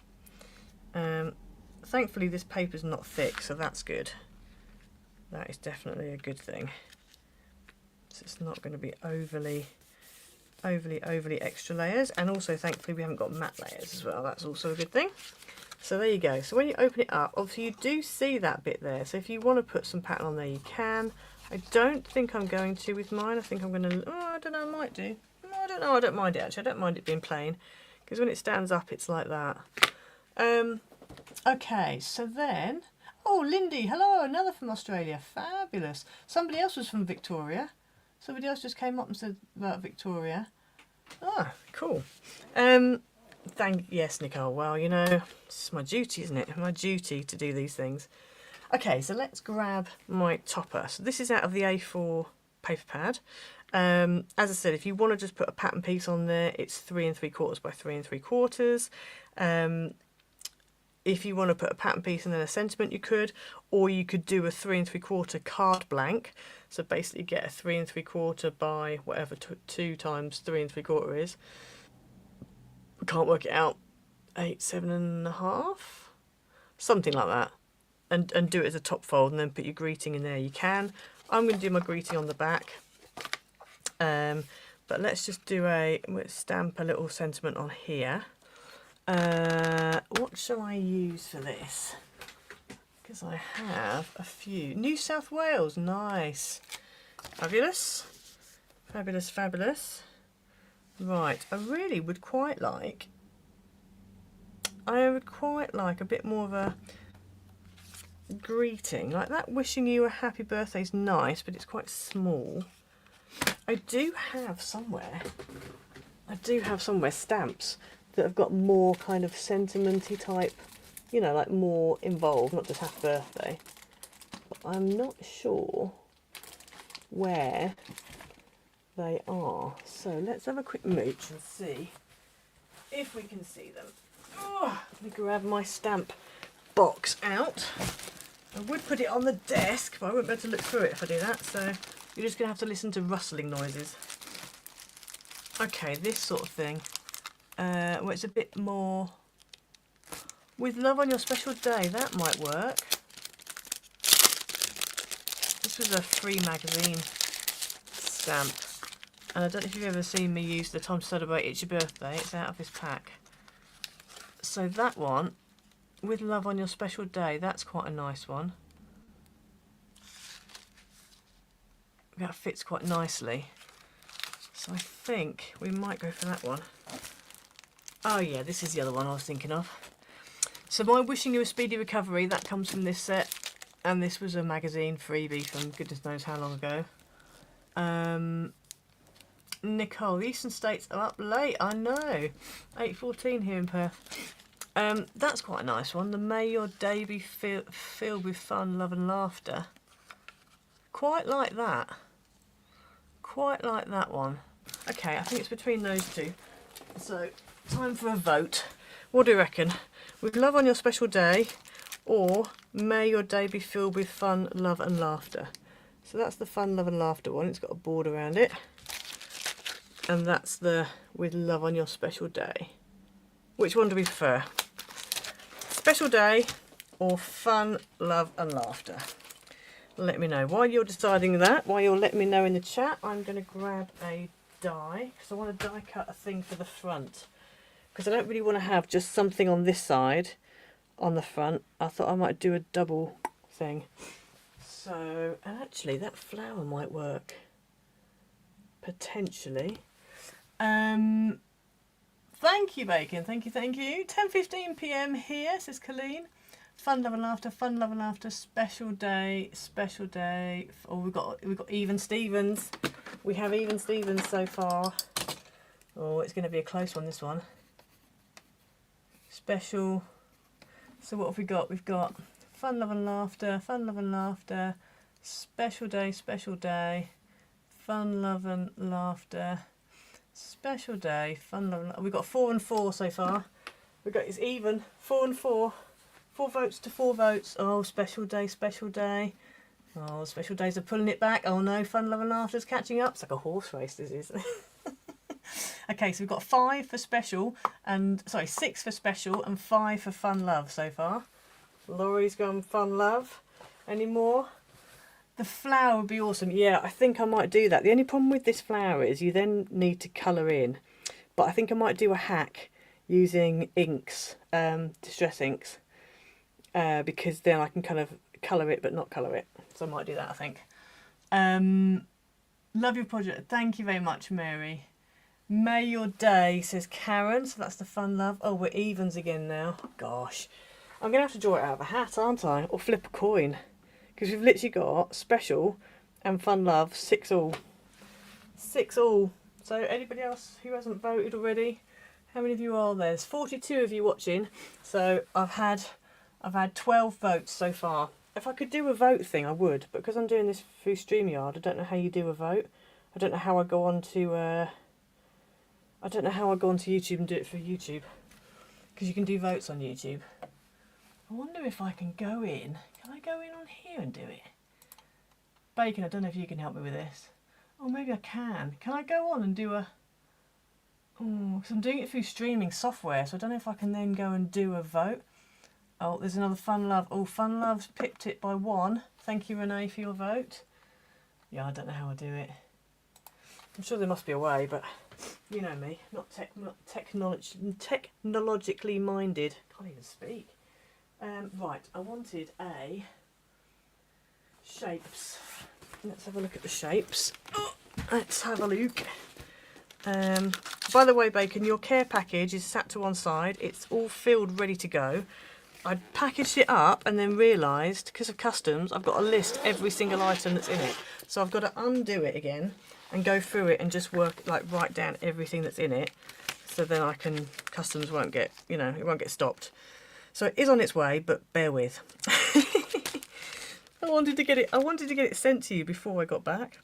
Thankfully this paper's not thick, so that's good. That is definitely a good thing. So it's not going to be overly extra layers, and also thankfully we haven't got matte layers as well. That's also a good thing. So there you go. So when you open it up, obviously you do see that bit there, so if you want to put some pattern on there you can. I don't think I'm going to with mine. I think I'm going to, oh, I don't know, I might do. No, I don't know, I don't mind it actually. I don't mind it being plain, because when it stands up it's like that. Okay, so then, oh, Lindy, hello, another from Australia. Fabulous. Somebody else was from Victoria. Somebody else just came up and said about Victoria. Ah, cool. Yes, Nicole. Well, you know, it's my duty, isn't it? My duty to do these things. Okay, so let's grab my topper. So this is out of the A4 paper pad. As I said, if you want to just put a pattern piece on there, it's 3 3/4 by 3 3/4. If you want to put a pattern piece and then a sentiment, you could, or you could do a 3 3/4 card blank. So basically get a 3 3/4 by whatever 2 times 3 3/4 is. I can't work it out. 8, 7.5, something like that. And do it as a top fold and then put your greeting in there. You can. I'm going to do my greeting on the back. But let's just do let's stamp a little sentiment on here. What shall I use for this? Because I have a few. New South Wales, nice. Fabulous. Fabulous, fabulous. Right, I really would quite like, a bit more of a greeting. Like that wishing you a happy birthday is nice, but it's quite small. I do have somewhere stamps that have got more kind of sentimenty type, you know, like more involved, not just happy birthday. But I'm not sure where they are. So let's have a quick mooch and see if we can see them. Oh, let me grab my stamp box out. I would put it on the desk, but I won't be able to look through it if I do that, so you're just going to have to listen to rustling noises. Okay, this sort of thing. Well, it's a bit more with love on your special day. That might work. This was a free magazine stamp, and I don't know if you've ever seen me use the Time to Celebrate It's Your Birthday. It's out of this pack. So that one, with love on your special day, that's quite a nice one. That fits quite nicely. So I think we might go for that one. Oh yeah, this is the other one I was thinking of. So my wishing you a speedy recovery, that comes from this set. And this was a magazine freebie from goodness knows how long ago. Nicole, the Eastern States are up late, I know. 8:14 here in Perth. That's quite a nice one. The May Your Day Be Filled with Fun, Love and Laughter. Quite like that. Quite like that one. Okay, I think it's between those two. So, time for a vote. What do you reckon? With love on your special day, or May your day be filled with fun, love and laughter. So that's the fun, love and laughter one. It's got a board around it. And that's the with love on your special day. Which one do we prefer? Special day or fun, love and laughter? Let me know. While you're deciding that, while you're letting me know in the chat, I'm going to grab a die because I want to die cut a thing for the front. Because I don't really want to have just something on this side on the front. I thought I might do a double thing. So, and actually that flower might work. Potentially. Thank you, Bacon. Thank you, thank you. 10:15 PM here, says Colleen. Fun, love and laughter, fun, love and laughter, special day, special day. Oh, we've got even Stevens. We have even Stevens so far. Oh, it's going to be a close one, this one. Special. So what have we got? We've got fun, love and laughter, special day, fun, love and laughter, special day, fun, love and laughter. We've got 4 and 4 so far. We've got, it's even, 4 and 4. 4 votes to 4 votes. Oh, special day, special day. Oh, special days are pulling it back. Oh no, fun, love and laughter's catching up. It's like a horse race, this is. Okay, so we've got 5 for special, and sorry, 6 for special and 5 for fun, love so far. Laurie's gone fun, love. Any more? The flower would be awesome. Yeah, I think I might do that. The only problem with this flower is you then need to colour in. But I think I might do a hack using inks, distress inks, because then I can kind of colour it but not colour it. So I might do that, I think. Love your project. Thank you very much, Mary. May your day, says Karen. So that's the fun, love. Oh, we're evens again now. Gosh. I'm going to have to draw it out of a hat, aren't I? Or flip a coin. Because we've literally got special and fun, love, 6 all. 6 all. So anybody else who hasn't voted already? How many of you are there? There's 42 of you watching. So I've had 12 votes so far. If I could do a vote thing, I would. But because I'm doing this through StreamYard, I don't know how you do a vote. I don't know how I go on to... I don't know how I go onto YouTube and do it for YouTube. Because you can do votes on YouTube. I wonder if I can go in. Can I go in on here and do it? Bacon, I don't know if you can help me with this. Oh, maybe I can. Can I go on and do a... Oh, because I'm doing it through streaming software, so I don't know if I can then go and do a vote. Oh, there's another fun, love. Oh, fun, love's pipped it by 1. Thank you, Renee, for your vote. Yeah, I don't know how I do it. I'm sure there must be a way, but... You know me, not technologically minded. Can't even speak. Right, I wanted a shapes. Let's have a look at the shapes. Oh, let's have a look. By the way, Bacon, your care package is sat to one side. It's all filled, ready to go. I packaged it up and then realised, because of customs, I've got to list every single item that's in it. So I've got to undo it again and go through it and just write down everything that's in it, so then I can, customs won't get, you know, it won't get stopped. So it is on its way, but bear with. I wanted to get it sent to you before I got back.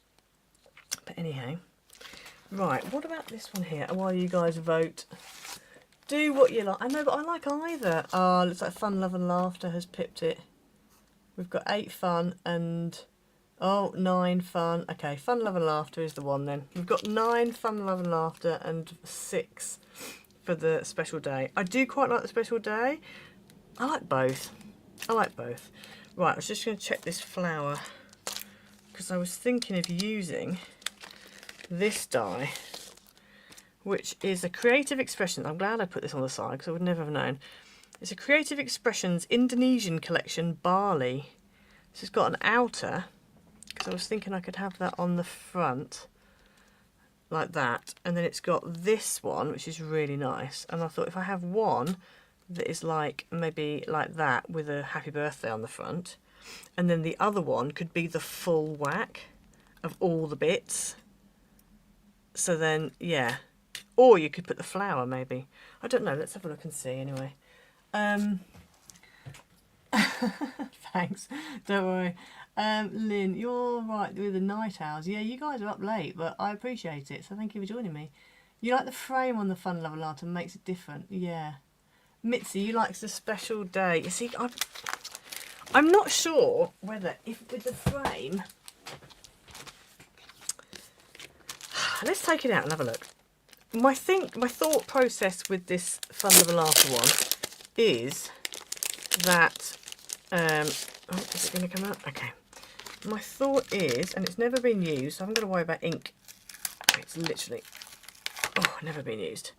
But anyhow, right, what about this one here? While you guys vote, do what you like. I know, but I like either. Oh, looks like fun, love and laughter has pipped it. We've got 8 fun and... Oh, 9 fun. Okay, fun, love and laughter is the one then. We've got 9 fun, love and laughter and 6 for the special day. I do quite like the special day. I like both. I like both. Right, I was just going to check this flower because I was thinking of using this die, which is a Creative Expression. I'm glad I put this on the side because I would never have known. It's a Creative Expressions Indonesian collection barley. So it's got an outer... Because I was thinking I could have that on the front, like that. And then it's got this one, which is really nice. And I thought if I have one that is like, maybe like that, with a happy birthday on the front. And then the other one could be the full whack of all the bits. So then, yeah. Or you could put the flower, maybe. I don't know, let's have a look and see anyway. Thanks, don't worry. Lynn, you're right with the night owls. Yeah, you guys are up late, but I appreciate it, so thank you for joining me. You like the frame on the fun, love and laughter, makes it different. Yeah. Mitzi, you like the special day. You see, I'm not sure whether, if with the frame, let's take it out and have a look. My thought process with this Fun Loving Laughter one is that, oh, is it going to come out? Okay. My thought is, and it's never been used, so I haven't got to worry about ink. It's literally, oh, never been used.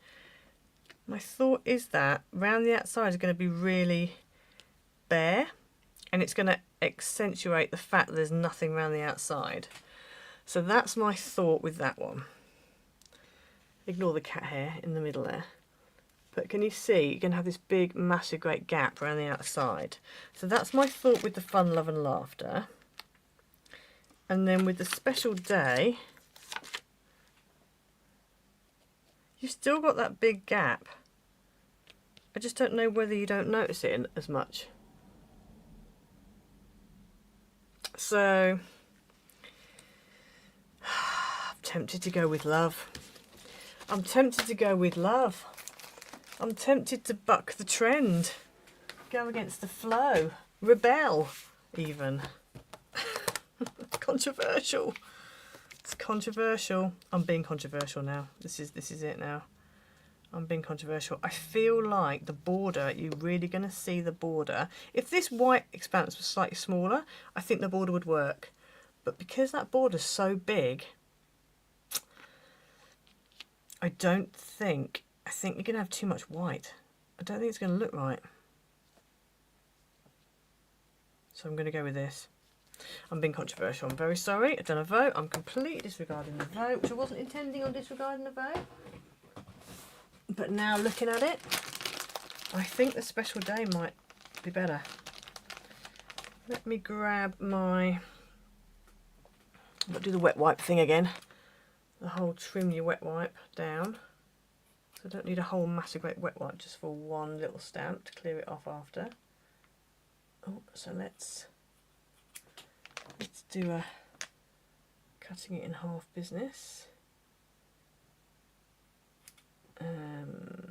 My thought is that round the outside is going to be really bare, and it's going to accentuate the fact that there's nothing around the outside. So that's my thought with that one. Ignore the cat hair in the middle there. But can you see, you're going to have this big, massive, great gap around the outside. So that's my thought with the Fun, Love and Laughter. And then with the Special Day, you've still got that big gap. I just don't know whether you don't notice it as much. So, I'm tempted to go with love. I'm tempted to go with love. I'm tempted to buck the trend. Go against the flow. Rebel, even. Controversial. It's controversial. I'm being controversial now. This is it now. I'm being controversial. I feel like the border, you're really going to see the border. If this white expanse was slightly smaller, I think the border would work. But because that border's so big, I think you're going to have too much white. I don't think it's going to look right. So I'm going to go with this. I'm being controversial. I'm very sorry. I've done a vote. I'm completely disregarding the vote, which I wasn't intending on disregarding the vote. But now looking at it, I think the Special Day might be better. Let me grab my... I'll do the wet wipe thing again. The whole trim your wet wipe down. So I don't need a whole massive great wet wipe, just for one little stamp to clear it off after. Oh, so let's do a cutting it in half business.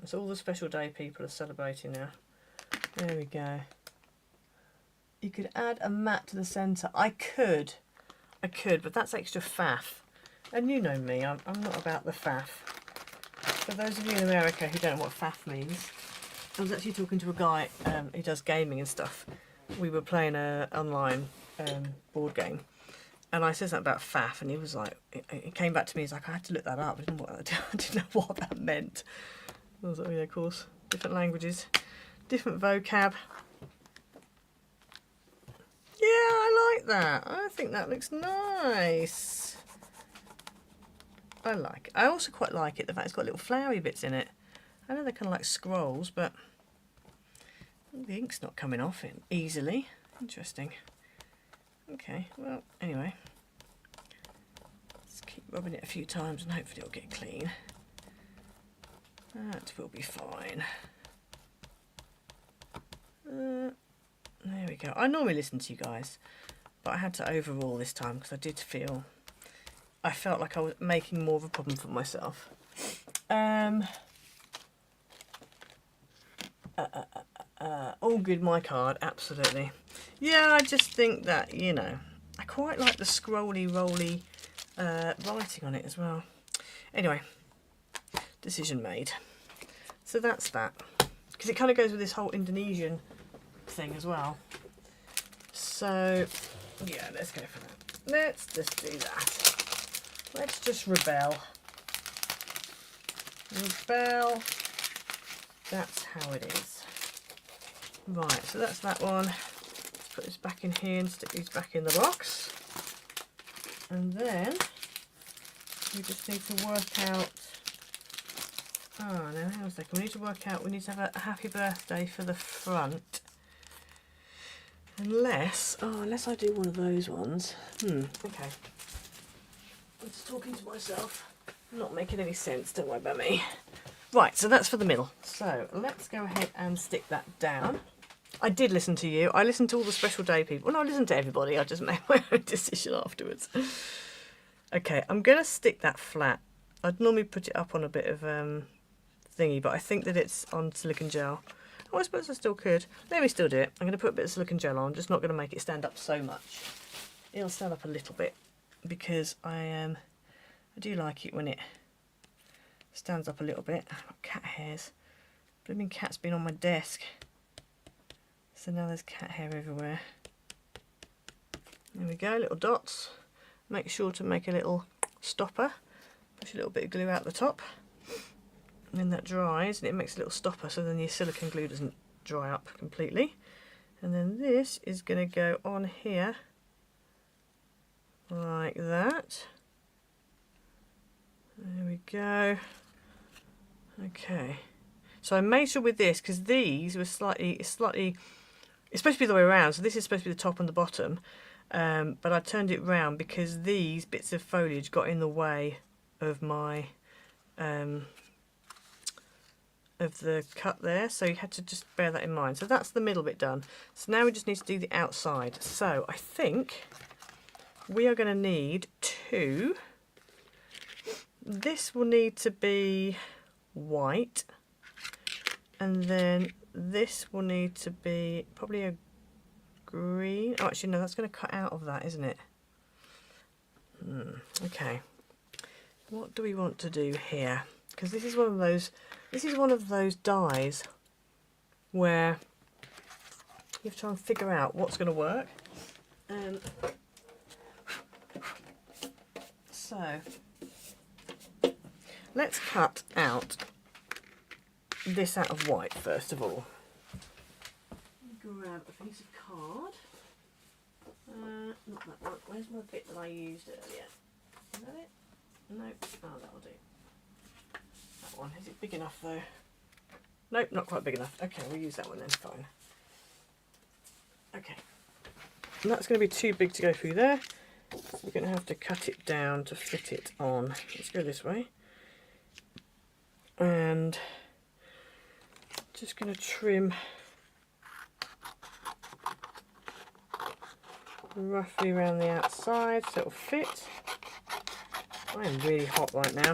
So all the Special Day people are celebrating now. There we go. You could add a mat to the centre. I could, but that's extra faff. And you know me, I'm not about the faff. For those of you in America who don't know what faff means, I was actually talking to a guy who does gaming and stuff. We were playing an online board game, and I said something about faff, and he was like, he came back to me, he's like, I had to look that up, I didn't know what that meant. I was like, oh yeah, of course, different languages, different vocab. Yeah, I like that. I think that looks nice. I like it. I also quite like it, the fact it's got little flowery bits in it. I know they're kind of like scrolls, but the ink's not coming off it easily. Interesting. Okay, well, anyway. Let's keep rubbing it a few times and hopefully it'll get clean. That will be fine. There we go. I normally listen to you guys, but I had to overrule this time because I felt like I was making more of a problem for myself. All good, my card, absolutely. Yeah, I just think that, you know, I quite like the scrolly, rolly writing on it as well. Anyway, decision made. So that's that. Because it kind of goes with this whole Indonesian thing as well. So, yeah, let's go for that. Let's just do that. Let's just rebel. Rebel. That's how it is. Right, so that's that one. Let's put this back in here and stick these back in the box. And then we just need to work out... Oh, no, hang on a second. We need to work out... We need to have a happy birthday for the front. Unless I do one of those ones. Okay. I'm just talking to myself. Not making any sense, don't worry about me. Right, so that's for the middle. So let's go ahead and stick that down. I did listen to you. I listened to all the Special Day people. Well, no, I listened to everybody. I just made my own decision afterwards. Okay, I'm going to stick that flat. I'd normally put it up on a bit of thingy, but I think that it's on silicone gel. Oh, I suppose I still could. Let me still do it. I'm going to put a bit of silicone gel on. I'm just not going to make it stand up so much. It'll stand up a little bit because I do like it when it stands up a little bit. I've got cat hairs. Blooming cat's been on my desk. So now there's cat hair everywhere. There we go, little dots. Make sure to make a little stopper. Push a little bit of glue out the top. And then that dries and it makes a little stopper so then your silicone glue doesn't dry up completely. And then this is going to go on here like that. There we go. Okay. So I made sure with this, because these were it's supposed to be the way around, so this is supposed to be the top and the bottom, but I turned it round because these bits of foliage got in the way of my of the cut there, so you had to just bear that in mind. So that's the middle bit done. So now we just need to do the outside. So I think we are going to need two. This will need to be white, and then this will need to be probably a green. Oh, actually no, that's going to cut out of that, isn't it? Okay. What do we want to do here? Because this is one of those dies where you have to try and figure out what's going to work. So let's cut out this out of white first of all. Grab a piece of card. Not that one. Where's my bit that I used earlier? Is that it? No. Oh, that'll do. That one. Is it big enough though? Nope, not quite big enough. Okay, we'll use that one then. Fine. Okay. And that's going to be too big to go through there. So we're going to have to cut it down to fit it on. Let's go this way. And just going to trim roughly around the outside so it'll fit. I am really hot right now.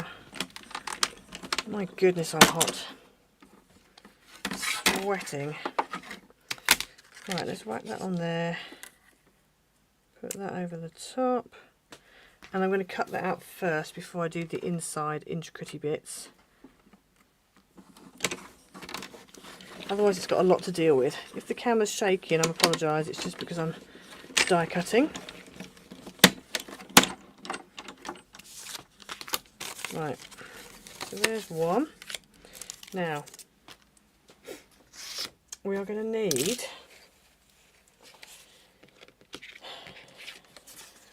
My goodness, I'm hot. Sweating. Right, let's whack that on there. Put that over the top. And I'm going to cut that out first before I do the inside intricate bits. Otherwise it's got a lot to deal with. If the camera's shaky, and I apologise, it's just because I'm die cutting. Right, so there's one. Now, we are going to need,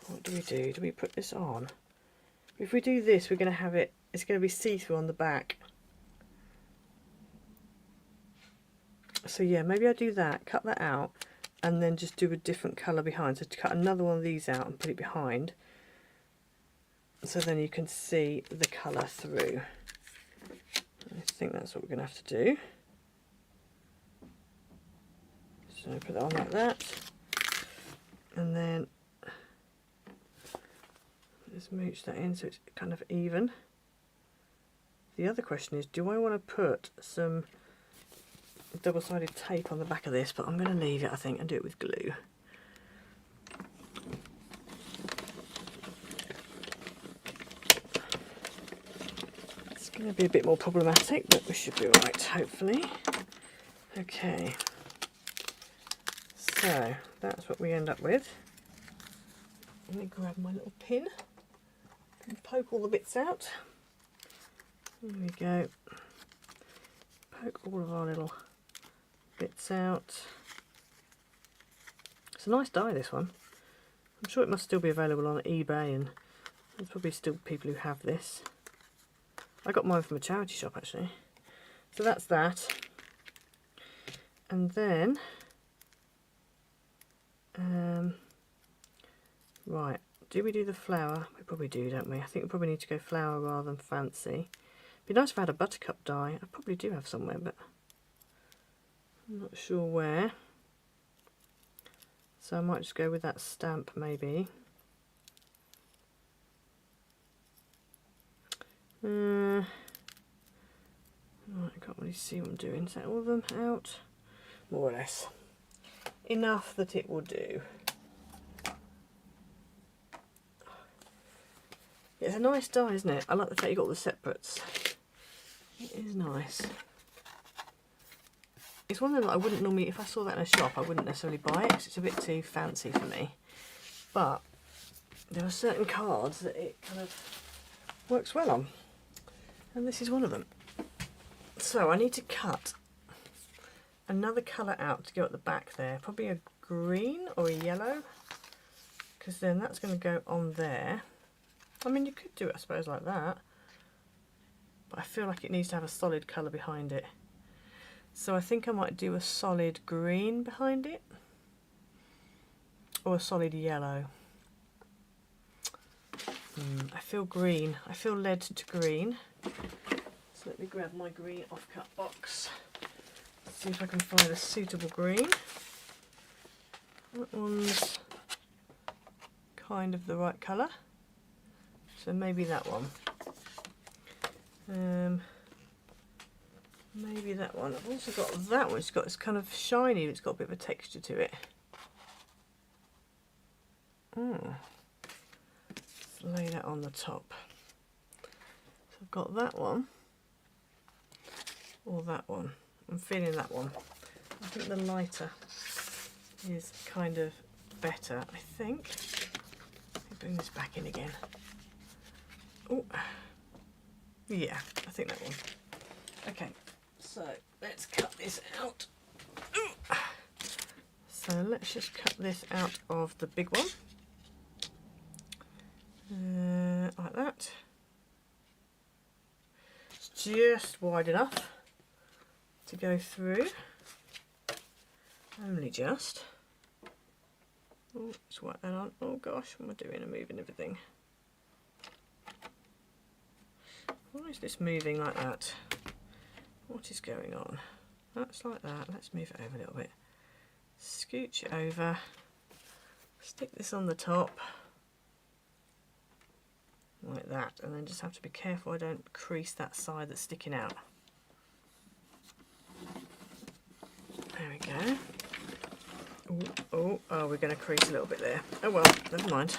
what do we do? Do we put this on? If we do this, we're going to have it, it's going to be see-through on the back. So yeah, maybe I do that, cut that out, and then just do a different colour behind. So to cut another one of these out and put it behind, so then you can see the colour through. I think that's what we're going to have to do. So put that on like that, and then just mooch that in so it's kind of even. The other question is, do I want to put some double-sided tape on the back of this? But I'm going to leave it, I think, and do it with glue. It's going to be a bit more problematic, but we should be right, hopefully. Okay, so that's what we end up with. Let me grab my little pin and poke all the bits out. There we go. Poke all of our little bits out. It's a nice die, this one. I'm sure it must still be available on eBay, and there's probably still people who have this. I got mine from a charity shop actually. So that's that. And then right, do we do the flower? We probably do, don't we? I think we probably need to go flower rather than fancy. It'd be nice if I had a buttercup die. I probably do have somewhere, but I'm not sure where. So I might just go with that stamp maybe. Right, I can't really see what I'm doing. Is that all of them out? more or less. Enough that it will do. It's a nice die, isn't it? I like the fact you got all the separates. It is nice. It's one of them that I wouldn't normally, if I saw that in a shop, I wouldn't necessarily buy it because it's a bit too fancy for me. But there are certain cards that it kind of works well on. And this is one of them. So I need to cut another colour out to go at the back there. Probably a green or a yellow. Because then that's going to go on there. I mean, you could do it, I suppose, like that. But I feel like it needs to have a solid colour behind it. So I think I might do a solid green behind it. Or a solid yellow. I feel green. I feel led to green. So let me grab my green offcut box. See if I can find a suitable green. That one's kind of the right colour. So maybe that one. Maybe that one. I've also got that one. It's kind of shiny. It's got a bit of a texture to it. Let's lay that on the top. So I've got that one. Or that one. I'm feeling that one. I think the lighter is kind of better, I think. Let me bring this back in again. Oh, yeah, I think that one. Okay, so let's cut this out. Ooh. So let's just cut this out of the big one. Like that. It's just wide enough to go through. Only just. Oh, let's whack that on. Oh gosh, what am I doing? I'm moving everything. Why is this moving like that? What is going on? That's like that. Let's move it over a little bit. Scooch it over. Stick this on the top. Like that. And then just have to be careful I don't crease that side that's sticking out. There we go. Oh, we're going to crease a little bit there. Oh well, never mind.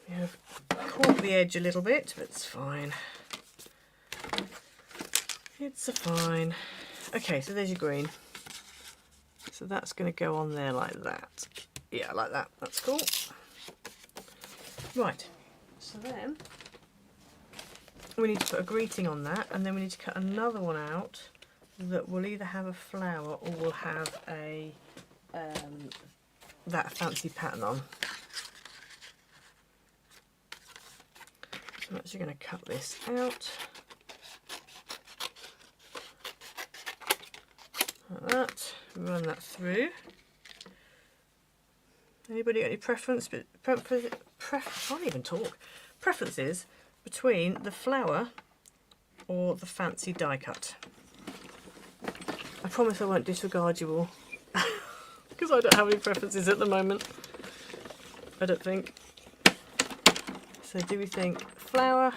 We have caught the edge a little bit, but it's fine. It's fine. Okay, so there's your green. So that's going to go on there like that. Yeah, like that. That's cool. Right. So then we need to put a greeting on that, and then we need to cut another one out that will either have a flower or will have a that fancy pattern on. So I'm actually going to cut this out. Like that. Run that through. Anybody got any preference? I can't even talk. Preferences between the flower or the fancy die cut? I promise I won't disregard you all. Because I don't have any preferences at the moment. I don't think. So do we think flower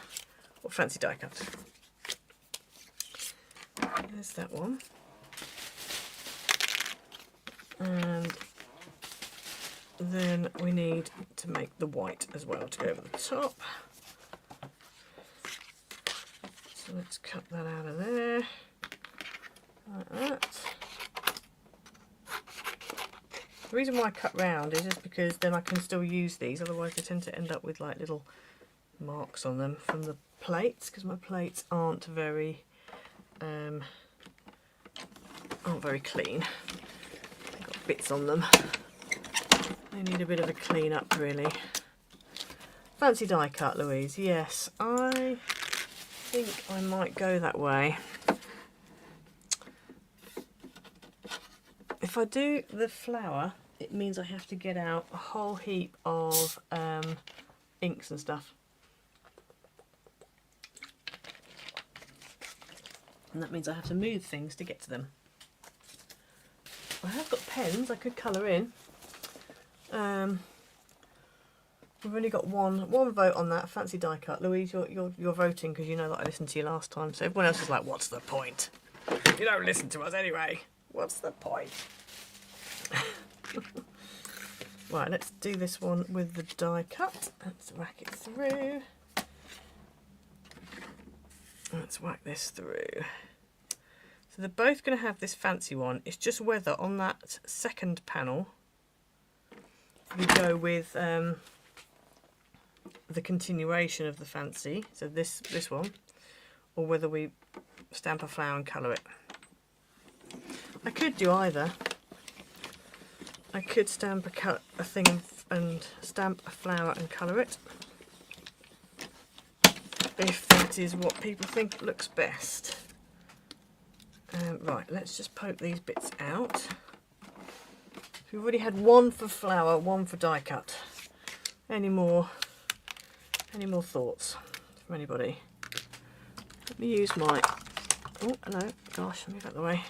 or fancy die cut? There's that one. And then we need to make the white as well to go over the top. So let's cut that out of there. Like that. The reason why I cut round is just because then I can still use these, otherwise they tend to end up with like little marks on them from the plates, because my plates aren't very clean. They've got bits on them. They need a bit of a clean up really. Fancy die cut, Louise? Yes, I think I might go that way. If I do the flower, it means I have to get out a whole heap of inks and stuff. And that means I have to move things to get to them. I have got pens I could colour in. We've only got one vote on that, fancy die cut. Louise, you're voting because you know that I listened to you last time. So everyone else is like, what's the point? You don't listen to us anyway. What's the point? Right, let's do this one with the die cut. Let's whack it through. Let's whack this through. So they're both going to have this fancy one. It's just whether on that second panel you go with the continuation of the fancy, so this one, or whether we stamp a flower and colour it. I could do either. I could stamp a thing and stamp a flower and colour it, if that is what people think looks best. Right, let's just poke these bits out. We've already had one for flower, one for die cut. Any more thoughts from anybody? Let me use my, oh hello, gosh, move out of the way.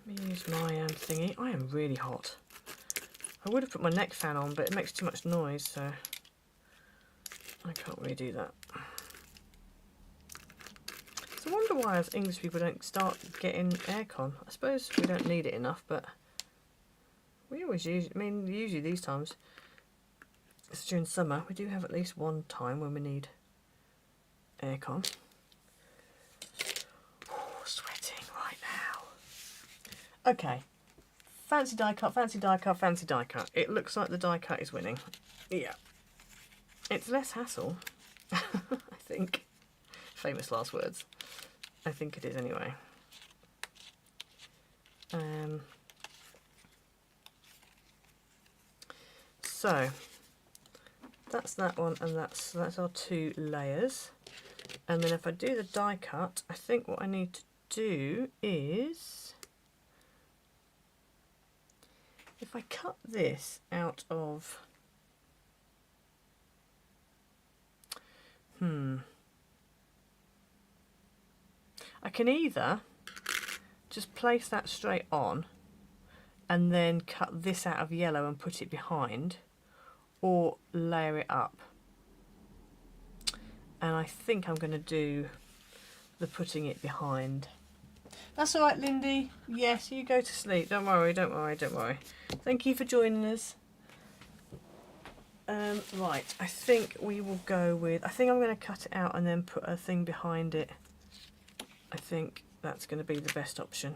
Let me use my thingy. I am really hot. I would have put my neck fan on, but it makes too much noise, so I can't really do that. So I wonder why as English people don't start getting aircon. I suppose we don't need it enough, but we always use, I mean, usually these times, it's during summer, we do have at least one time when we need aircon. Oh, sweating right now. Okay. Fancy die cut, fancy die cut, fancy die cut. It looks like the die cut is winning. Yeah. It's less hassle, I think. Famous last words. I think it is anyway. So that's that one, and that's our 2 layers. And then if I do the die cut, I think what I need to do is, if I cut this out of, I can either just place that straight on and then cut this out of yellow and put it behind, or layer it up. And I think I'm going to do the putting it behind. That's all right, Lindy. Yes, you go to sleep. Don't worry, don't worry, don't worry. Thank you for joining us. Right, I think we will go with, I think I'm going to cut it out and then put a thing behind it. I think that's going to be the best option.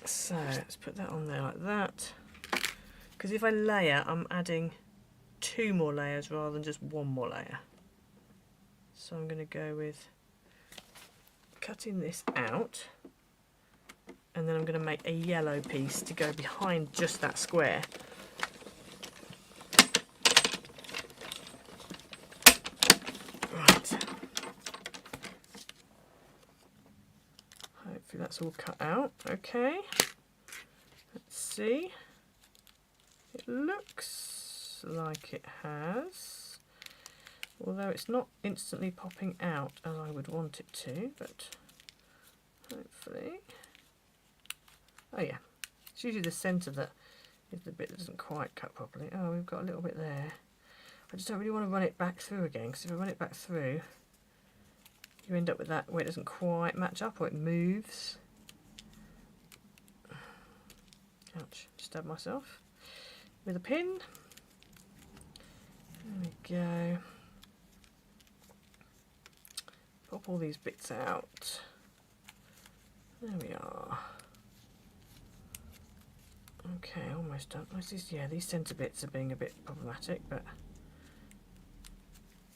So let's put that on there like that. Because if I layer, I'm adding 2 more layers rather than just 1 more layer. So I'm going to go with cutting this out, and then I'm going to make a yellow piece to go behind just that square. Right. Hopefully that's all cut out. Okay. Let's see. It looks like it has, although it's not instantly popping out as I would want it to, but hopefully. Oh yeah, it's usually the centre that is the bit that doesn't quite cut properly. Oh, we've got a little bit there. I just don't really want to run it back through again, because if I run it back through, you end up with that where it doesn't quite match up or it moves. Ouch, stabbed myself with a pin. There we go. Pop all these bits out. There we are. Okay, almost done. Yeah, these centre bits are being a bit problematic, but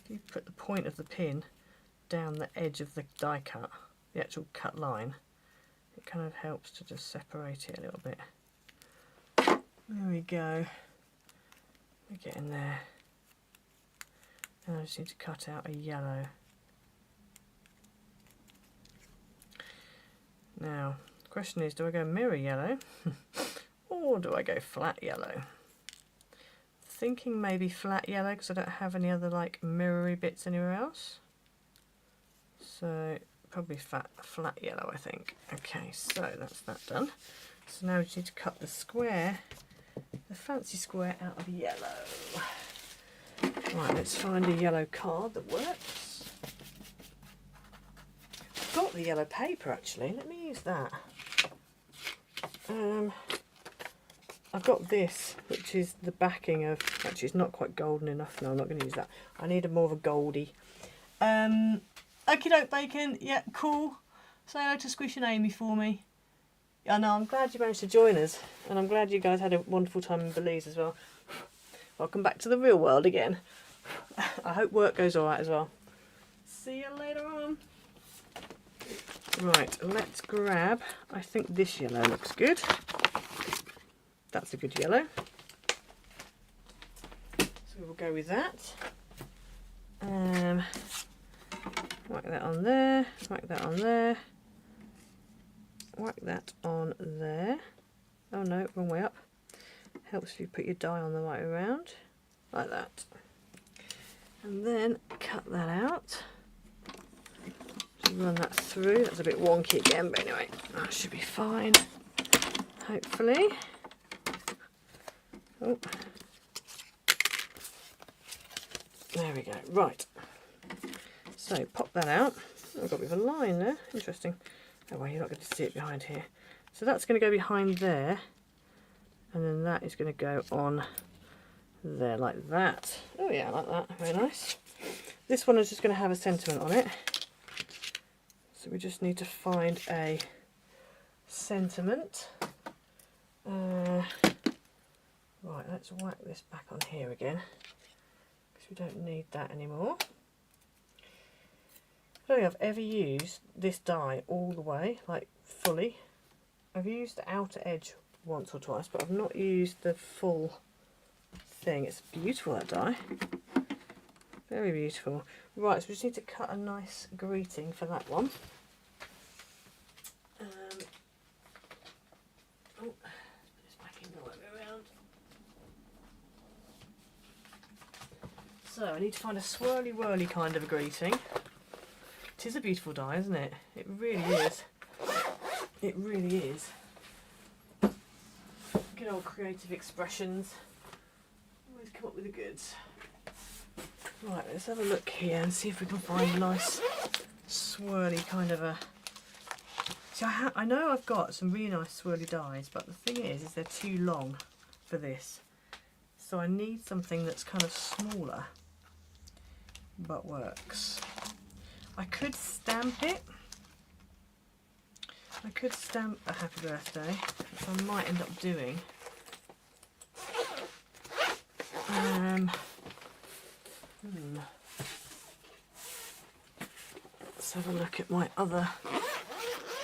if you put the point of the pin down the edge of the die cut, the actual cut line, it kind of helps to just separate it a little bit. There we go. We're getting there. And I just need to cut out a yellow. Now, the question is, do I go mirror yellow or do I go flat yellow? Thinking maybe flat yellow because I don't have any other like mirrory bits anywhere else. So probably flat yellow, I think. Okay, so that's that done. So now we just need to cut the square, the fancy square out of yellow. Right, let's find a yellow card that works. got the yellow paper actually. Let me use that. I've got this, which is the backing of. Actually, it's not quite golden enough. No, I'm not going to use that. I need a more of a goldie. Okie doke, bacon. Yeah, cool. Say hello to Squish and Amy for me. I know. I'm glad you managed to join us, and I'm glad you guys had a wonderful time in Belize as well. Welcome back to the real world again. I hope work goes all right as well. See you later on. Right, let's grab, I think this yellow looks good. That's a good yellow. So we'll go with that. Whack that on there, whack that on there, whack that on there. Oh no, wrong way up. Helps if you put your die on the right way around, like that. And then cut that out. Run that through. That's a bit wonky again, but anyway, that should be fine. Hopefully. Oh. There we go. Right. So pop that out. Oh, I've got a bit of a line there. Interesting. Oh well, you're not going to see it behind here. So that's going to go behind there, and then that is going to go on there like that. Oh yeah, like that. Very nice. This one is just going to have a sentiment on it. So we just need to find a sentiment. Right, let's whack this back on here again, because we don't need that anymore. I don't think I've ever used this die all the way, like fully. I've used the outer edge once or twice, but I've not used the full thing. It's beautiful, that die. Very beautiful. Right, so we just need to cut a nice greeting for that one. Oh, put this back in the right way around. So I need to find a swirly whirly kind of a greeting. It is a beautiful die, isn't it? It really is. It really is. Good old creative expressions. Always come up with the goods. Right, let's have a look here and see if we can find a nice swirly kind of a... See, I know I've got some really nice swirly dies, but the thing is they're too long for this. So I need something that's kind of smaller, but works. I could stamp it. I could stamp a happy birthday, which I might end up doing. Let's have a look at my other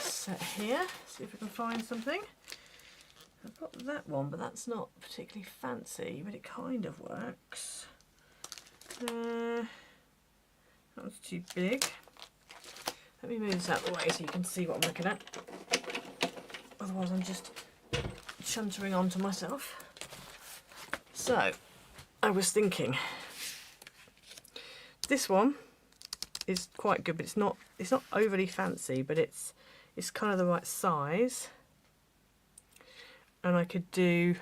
set here, see if we can find something. I've got that one, but that's not particularly fancy, but it kind of works. That one's too big. Let me move this out of the way so you can see what I'm looking at. Otherwise I'm just chuntering onto myself. So, I was thinking, this one is quite good, but it's not overly fancy, but it's kind of the right size. And I could do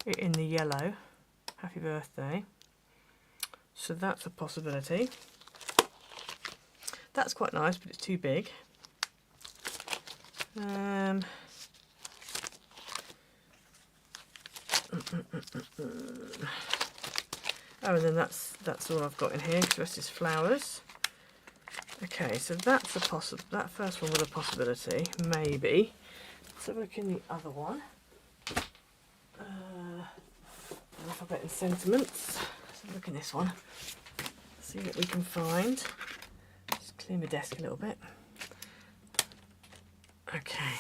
it in the yellow, happy birthday. So that's a possibility. That's quite nice, but it's too big. Oh, and then that's all I've got in here, because the rest is flowers. Okay, so that's a that first one was a possibility, maybe. Let's have a look in the other one. Alphabet and sentiments. Let's have a look in this one. See what we can find. Just clear my desk a little bit. Okay.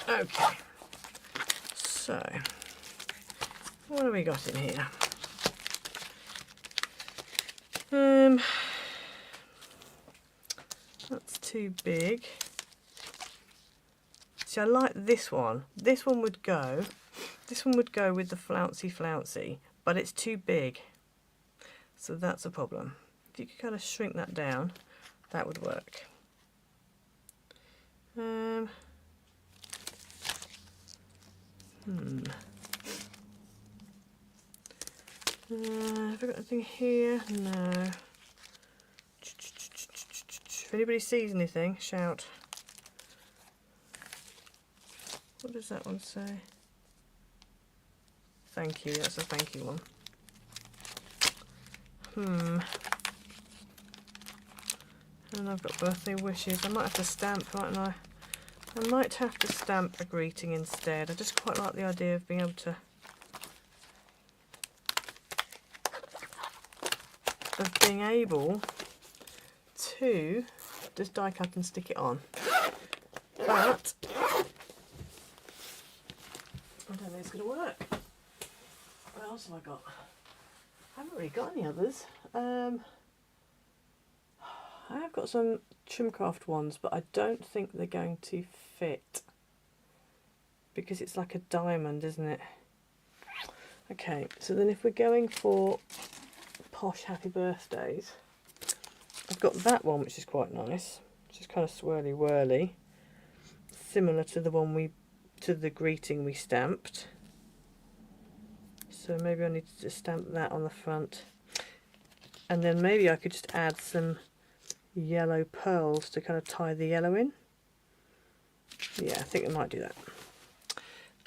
Okay. So, what have we got in here? That's too big. See, I like this one. This one would go. This one would go with the flouncy, but it's too big. So that's a problem. If you could kind of shrink that down, that would work. Have I got anything here? No. If anybody sees anything, shout. What does that one say? Thank you, that's a thank you one. And I've got birthday wishes. I might have to stamp, mightn't I? I might have to stamp a greeting instead. I just quite like the idea of being able to just die cut and stick it on. But I don't think it's going to work. What else have I got? I haven't really got any others. I have got some Trimcraft ones, but I don't think they're going to fit because it's like a diamond, isn't it? Okay, so then if we're going for posh happy birthdays, I've got that one, which is quite nice, which is kind of swirly whirly, similar to the one to the greeting we stamped. So maybe I need to just stamp that on the front, and then maybe I could just add some yellow pearls to kind of tie the yellow in. Yeah, I think we might do that.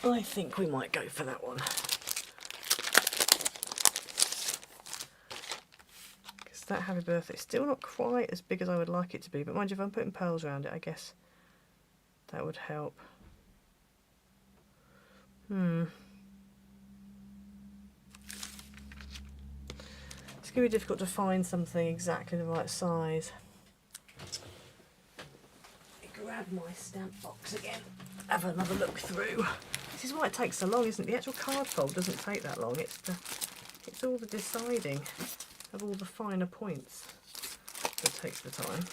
I think we might go for that one. Because that happy birthday is still not quite as big as I would like it to be, but mind you, if I'm putting pearls around it, I guess that would help. It's going to be difficult to find something exactly the right size. Grab my stamp box again, have another look through. This is why it takes so long, isn't it? The actual card fold doesn't take that long. It's all the deciding of all the finer points that takes the time.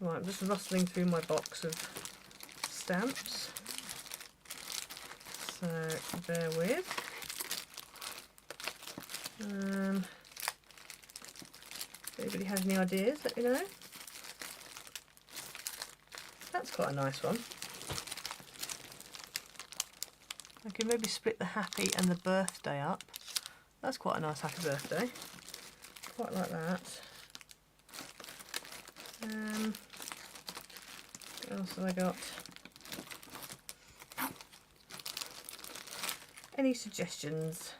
Right, I'm just rustling through my box of stamps, so bear with. If anybody has any ideas, let me know. That's quite a nice one. I could maybe split the happy and the birthday up. That's quite a nice happy birthday. Quite like that. What else have I got? Any suggestions?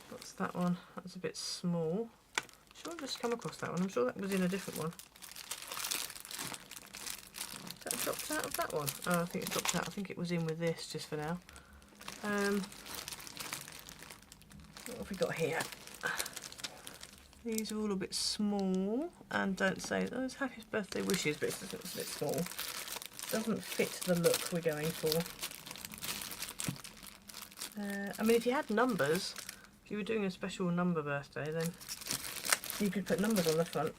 What's that one? That's a bit small. Sure, I've just come across that one. I'm sure that was in a different one. Is that dropped out of that one? Oh, I think it's dropped out. I think it was in with this just for now. What have we got here? These are all a bit small and don't say, oh, it's happy birthday wishes, but it's a bit small. Doesn't fit the look we're going for. I mean, if you had numbers, if you were doing a special number birthday, then you could put numbers on the front.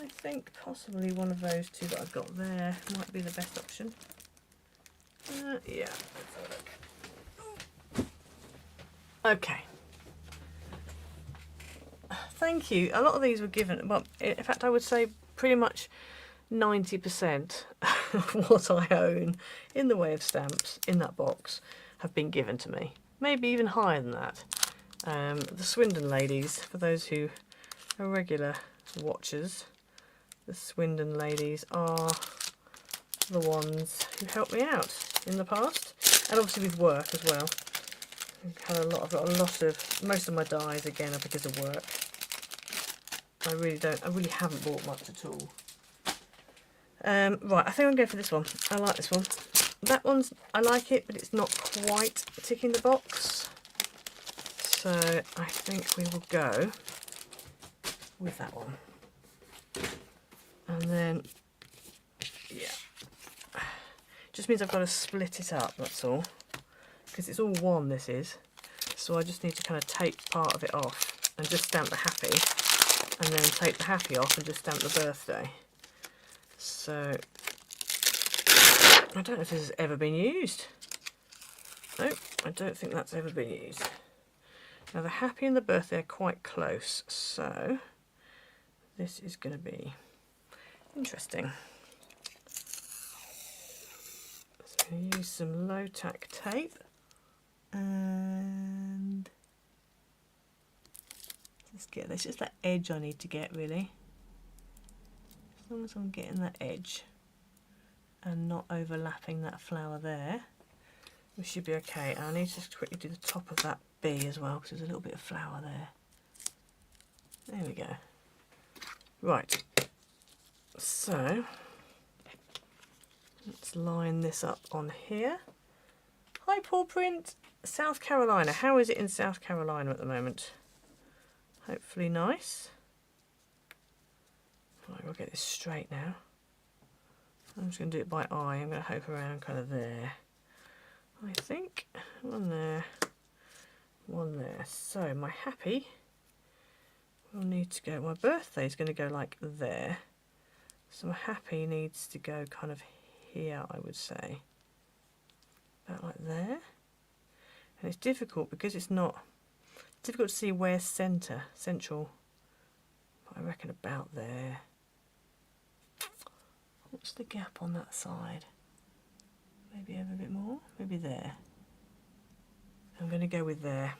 I think possibly one of those two that I've got there might be the best option. Yeah, let's have a look. Okay. Thank you. A lot of these were given, well, in fact I would say pretty much 90% of what I own in the way of stamps in that box have been given to me. Maybe even higher than that. The Swindon ladies, for those who are regular watchers, the Swindon ladies are the ones who helped me out in the past, and obviously with work as well. I've got a lot of, most of my dies again are because of work. I really haven't bought much at all. Right, I think I'm going for this one. I like this one. That one's, I like it, but it's not quite ticking the box. So I think we will go with that one. And then, yeah. Just means I've got to split it up, that's all. Because it's all one, this is. So I just need to kind of take part of it off and just stamp the happy. And then take the happy off and just stamp the birthday. So, I don't know if this has ever been used. Nope, I don't think that's ever been used. Now the happy and the birthday are quite close, so this is going to be interesting. going to use some low tack tape and just get this. Just that edge I need to get, really. As long as I'm getting that edge and not overlapping that flower there, we should be okay. And I need to just quickly do the top of that bee as well, because there's a little bit of flower there. There we go. Right, so let's line this up on here. Hi paw print, South Carolina. How is it in South Carolina at the moment? Hopefully nice. Right, we'll get this straight now. I'm just going to do it by eye. I'm going to hope around kind of there. I think one there, one there. So my happy will need to go, my birthday is going to go like there. So my happy needs to go kind of here, I would say. About like there. And it's difficult because it's not, difficult to see where's central. But I reckon about there. What's the gap on that side? Maybe over a bit more, maybe there. I'm going to go with there.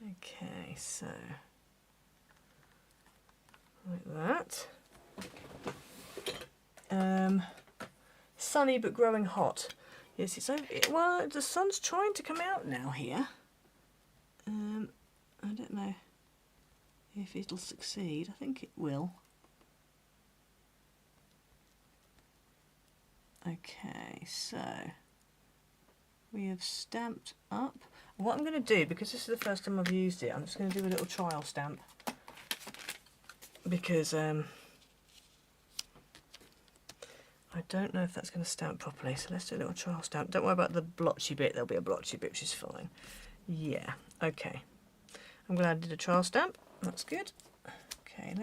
Okay, so like that. Sunny but growing hot. Yes, it's over. Well, the sun's trying to come out now here. I don't know if it'll succeed. I think it will. Okay, so we have stamped up. What I'm going to do, because this is the first time I've used it, I'm just going to do a little trial stamp. Because I don't know if that's going to stamp properly, so let's do a little trial stamp. Don't worry about the blotchy bit, there'll be a blotchy bit, which is fine. Yeah, okay. I'm glad I did a trial stamp, that's good. Okay,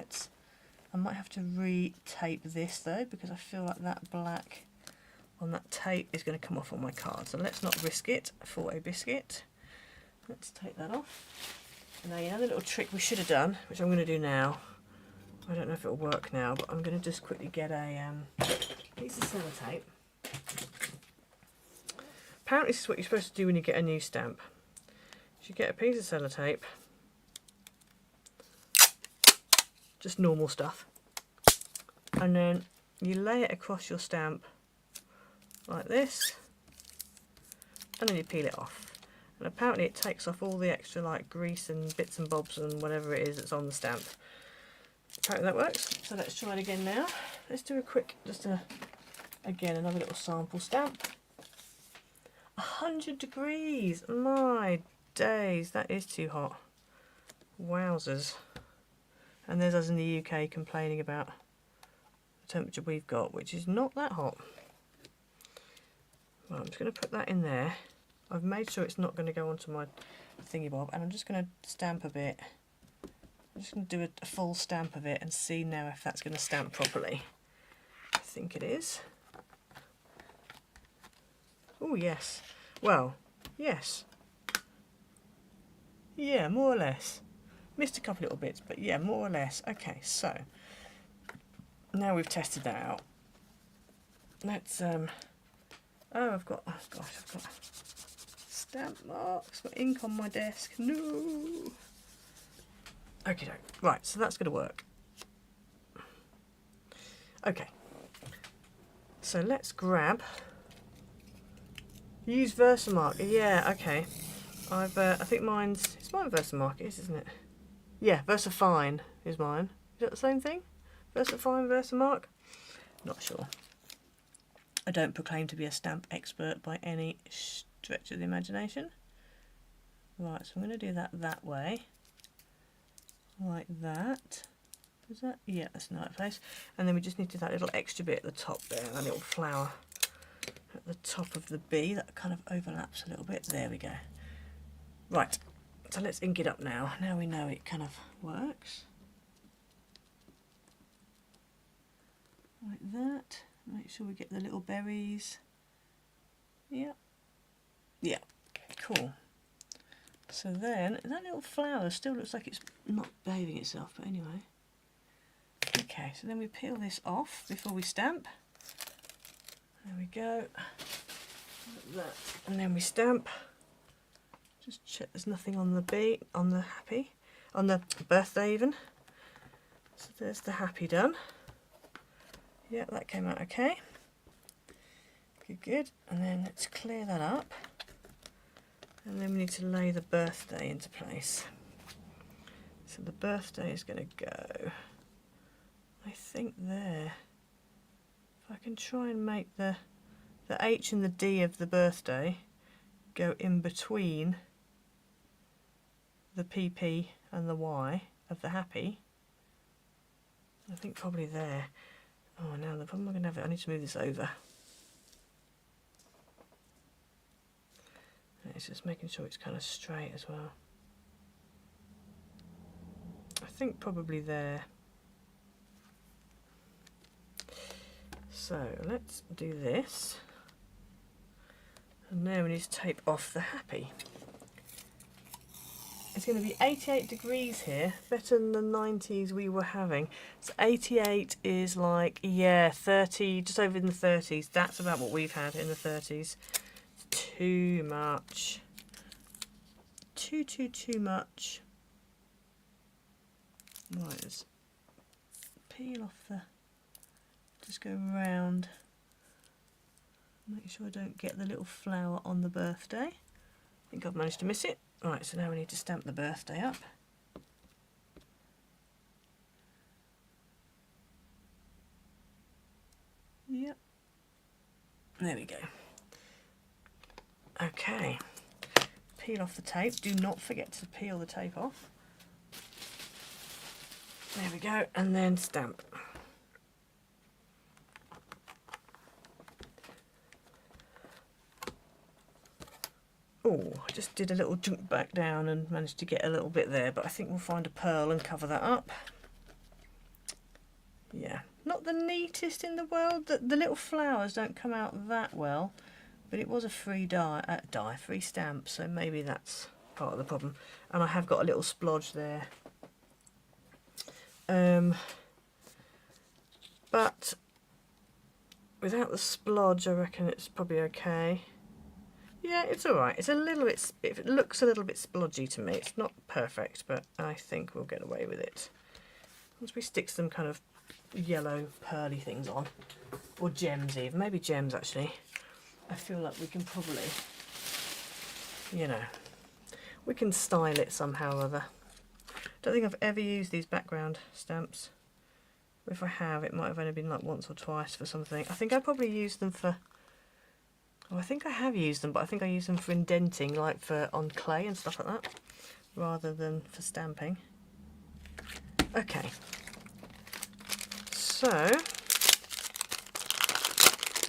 I might have to re-tape this though, because I feel like that black on that tape is going to come off on my card. So let's not risk it for a biscuit. Let's take that off. Now, you know the little trick we should have done, which I'm going to do now. I don't know if it'll work now, but I'm going to just quickly get a piece of sellotape. Apparently this is what you're supposed to do when you get a new stamp. You get a piece of sellotape, just normal stuff, and then you lay it across your stamp like this, and then you peel it off. And apparently it takes off all the extra like grease and bits and bobs and whatever it is that's on the stamp. Apparently that works. So let's try it again now. Let's do a quick, again another little sample stamp. 100 degrees, my days, that is too hot. Wowzers. And there's us in the UK complaining about the temperature we've got, which is not that hot. Right, I'm just going to put that in there. I've made sure it's not going to go onto my thingy bob, and I'm just going to stamp a bit. I'm just going to do a full stamp of it and see now if that's going to stamp properly. I think it is. Oh yes. Well, yes. Yeah, more or less. Missed a couple little bits, but yeah, more or less. Okay, so now we've tested that out. Let's oh, I've got stamp marks, got ink on my desk. No. Okay, right, so that's going to work. Okay, so let's grab, use Versamark. Yeah, okay. I think it's mine Versamark, isn't it? Yeah, Versafine is mine. Is that the same thing? Versafine, Versamark? Not sure. I don't proclaim to be a stamp expert by any stretch of the imagination. Right, so I'm going to do that way. Like that. Is that? Yeah, that's in the right place. And then we just need to do that little extra bit at the top there, that little flower at the top of the bee that kind of overlaps a little bit. There we go. Right, so let's ink it up now. Now we know it kind of works. Like that. Make sure we get the little berries. Yeah. Yeah. Cool. So then, that little flower still looks like it's not behaving itself, but anyway. Okay, so then we peel this off before we stamp. There we go. like that. And then we stamp. Just check there's nothing on the B, on the happy, on the birthday even. So there's the happy done. Yeah, that came out okay. Good, good. And then let's clear that up. And then we need to lay the birthday into place. So the birthday is going to go, I think there. If I can try and make the H and the D of the birthday go in between the PP and the Y of the happy. I think probably there. Oh, now the problem I'm going to have, I need to move this over. It's just making sure it's kind of straight as well. I think probably there. So let's do this. And now we need to tape off the happy. It's going to be 88 degrees here, better than the 90s we were having. So 88 is like, yeah, 30, just over in the 30s. That's about what we've had in the 30s. Too much. Too much. Right, let's peel off the, just go round. Make sure I don't get the little flower on the birthday. I think I've managed to miss it. Right, so now we need to stamp the birthday up. Yep. There we go. Okay. Peel off the tape. Do not forget to peel the tape off. There we go. And then stamp. Oh, I just did a little jump back down and managed to get a little bit there, but I think we'll find a pearl and cover that up. Yeah, not the neatest in the world. The little flowers don't come out that well, but it was a free free stamp, so maybe that's part of the problem. And I have got a little splodge there. But without the splodge, I reckon it's probably okay. Yeah, it's alright. It's a little bit, it looks a little bit splodgy to me. It's not perfect, but I think we'll get away with it. Once we stick some kind of yellow pearly things on, or gems even, maybe gems actually, I feel like we can probably, you know, we can style it somehow or other. Don't think I've ever used these background stamps. If I have, it might have only been like once or twice for something. I think I probably used them for, oh, I think I have used them, but I think I use them for indenting, like for on clay and stuff like that, rather than for stamping. Okay, so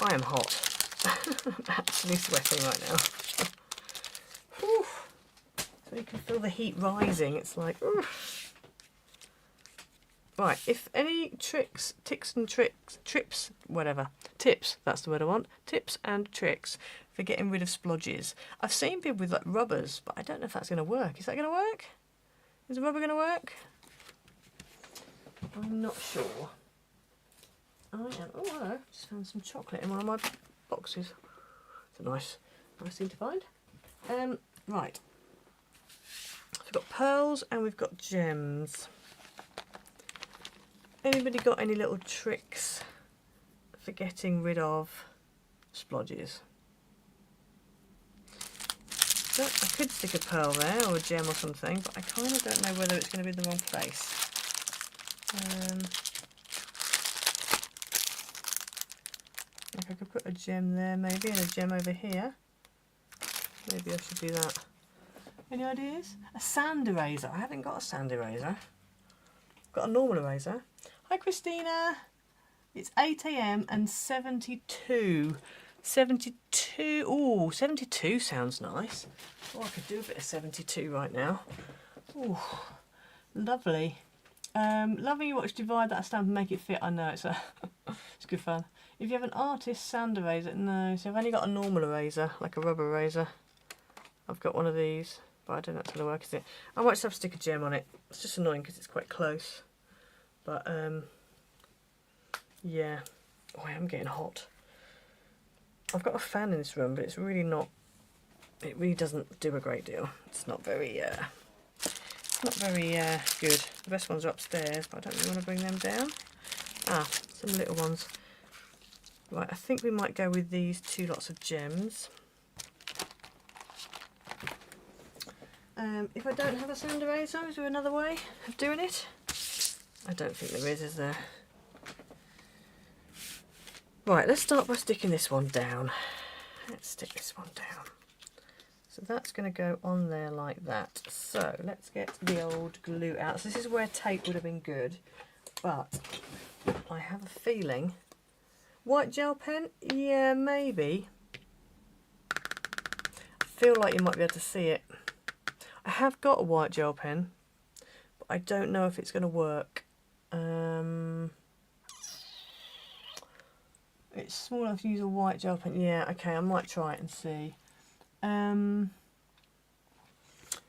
I am hot. I'm actually sweating right now. Whew. So you can feel the heat rising. It's like, oof. Right, if any tips, that's the word I want, tips and tricks for getting rid of splodges. I've seen people with like rubbers, but I don't know if that's going to work. Is that going to work? Is the rubber going to work? I'm not sure. Oh, hello, just found some chocolate in one of my boxes. It's a nice thing to find. Right, so we've got pearls and we've got gems. Anybody got any little tricks for getting rid of splodges? So I could stick a pearl there or a gem or something, but I kind of don't know whether it's going to be in the wrong place. Like I could put a gem there maybe and a gem over here. Maybe I should do that. Any ideas? A sand eraser. I haven't got a sand eraser. I've got a normal eraser. Hi Christina, it's 8 AM and 72. 72, ooh, 72 sounds nice. Oh, I could do a bit of 72 right now. Ooh, lovely. Loving you watch divide that stamp and make it fit. I know, it's it's good fun. If you have an artist sand eraser, no, so I've only got a normal eraser, like a rubber eraser. I've got one of these, but I don't know if it's going to work, is it? I might just have to stick a gem on it. It's just annoying because it's quite close. But, yeah. Oh, I am getting hot. I've got a fan in this room, but it's really not, it really doesn't do a great deal. It's not very good. The best ones are upstairs, but I don't really want to bring them down. Ah, some little ones. Right, I think we might go with these 2 lots of gems. If I don't have a sound eraser, is there another way of doing it? I don't think there is there? Right, let's start by sticking this one down. Let's stick this one down. So that's going to go on there like that. So let's get the old glue out. So this is where tape would have been good, but I have a feeling... White gel pen? Yeah, maybe. I feel like you might be able to see it. I have got a white gel pen, but I don't know if it's going to work. It's small enough to use a white gel pen. Yeah, okay, I might try it and see.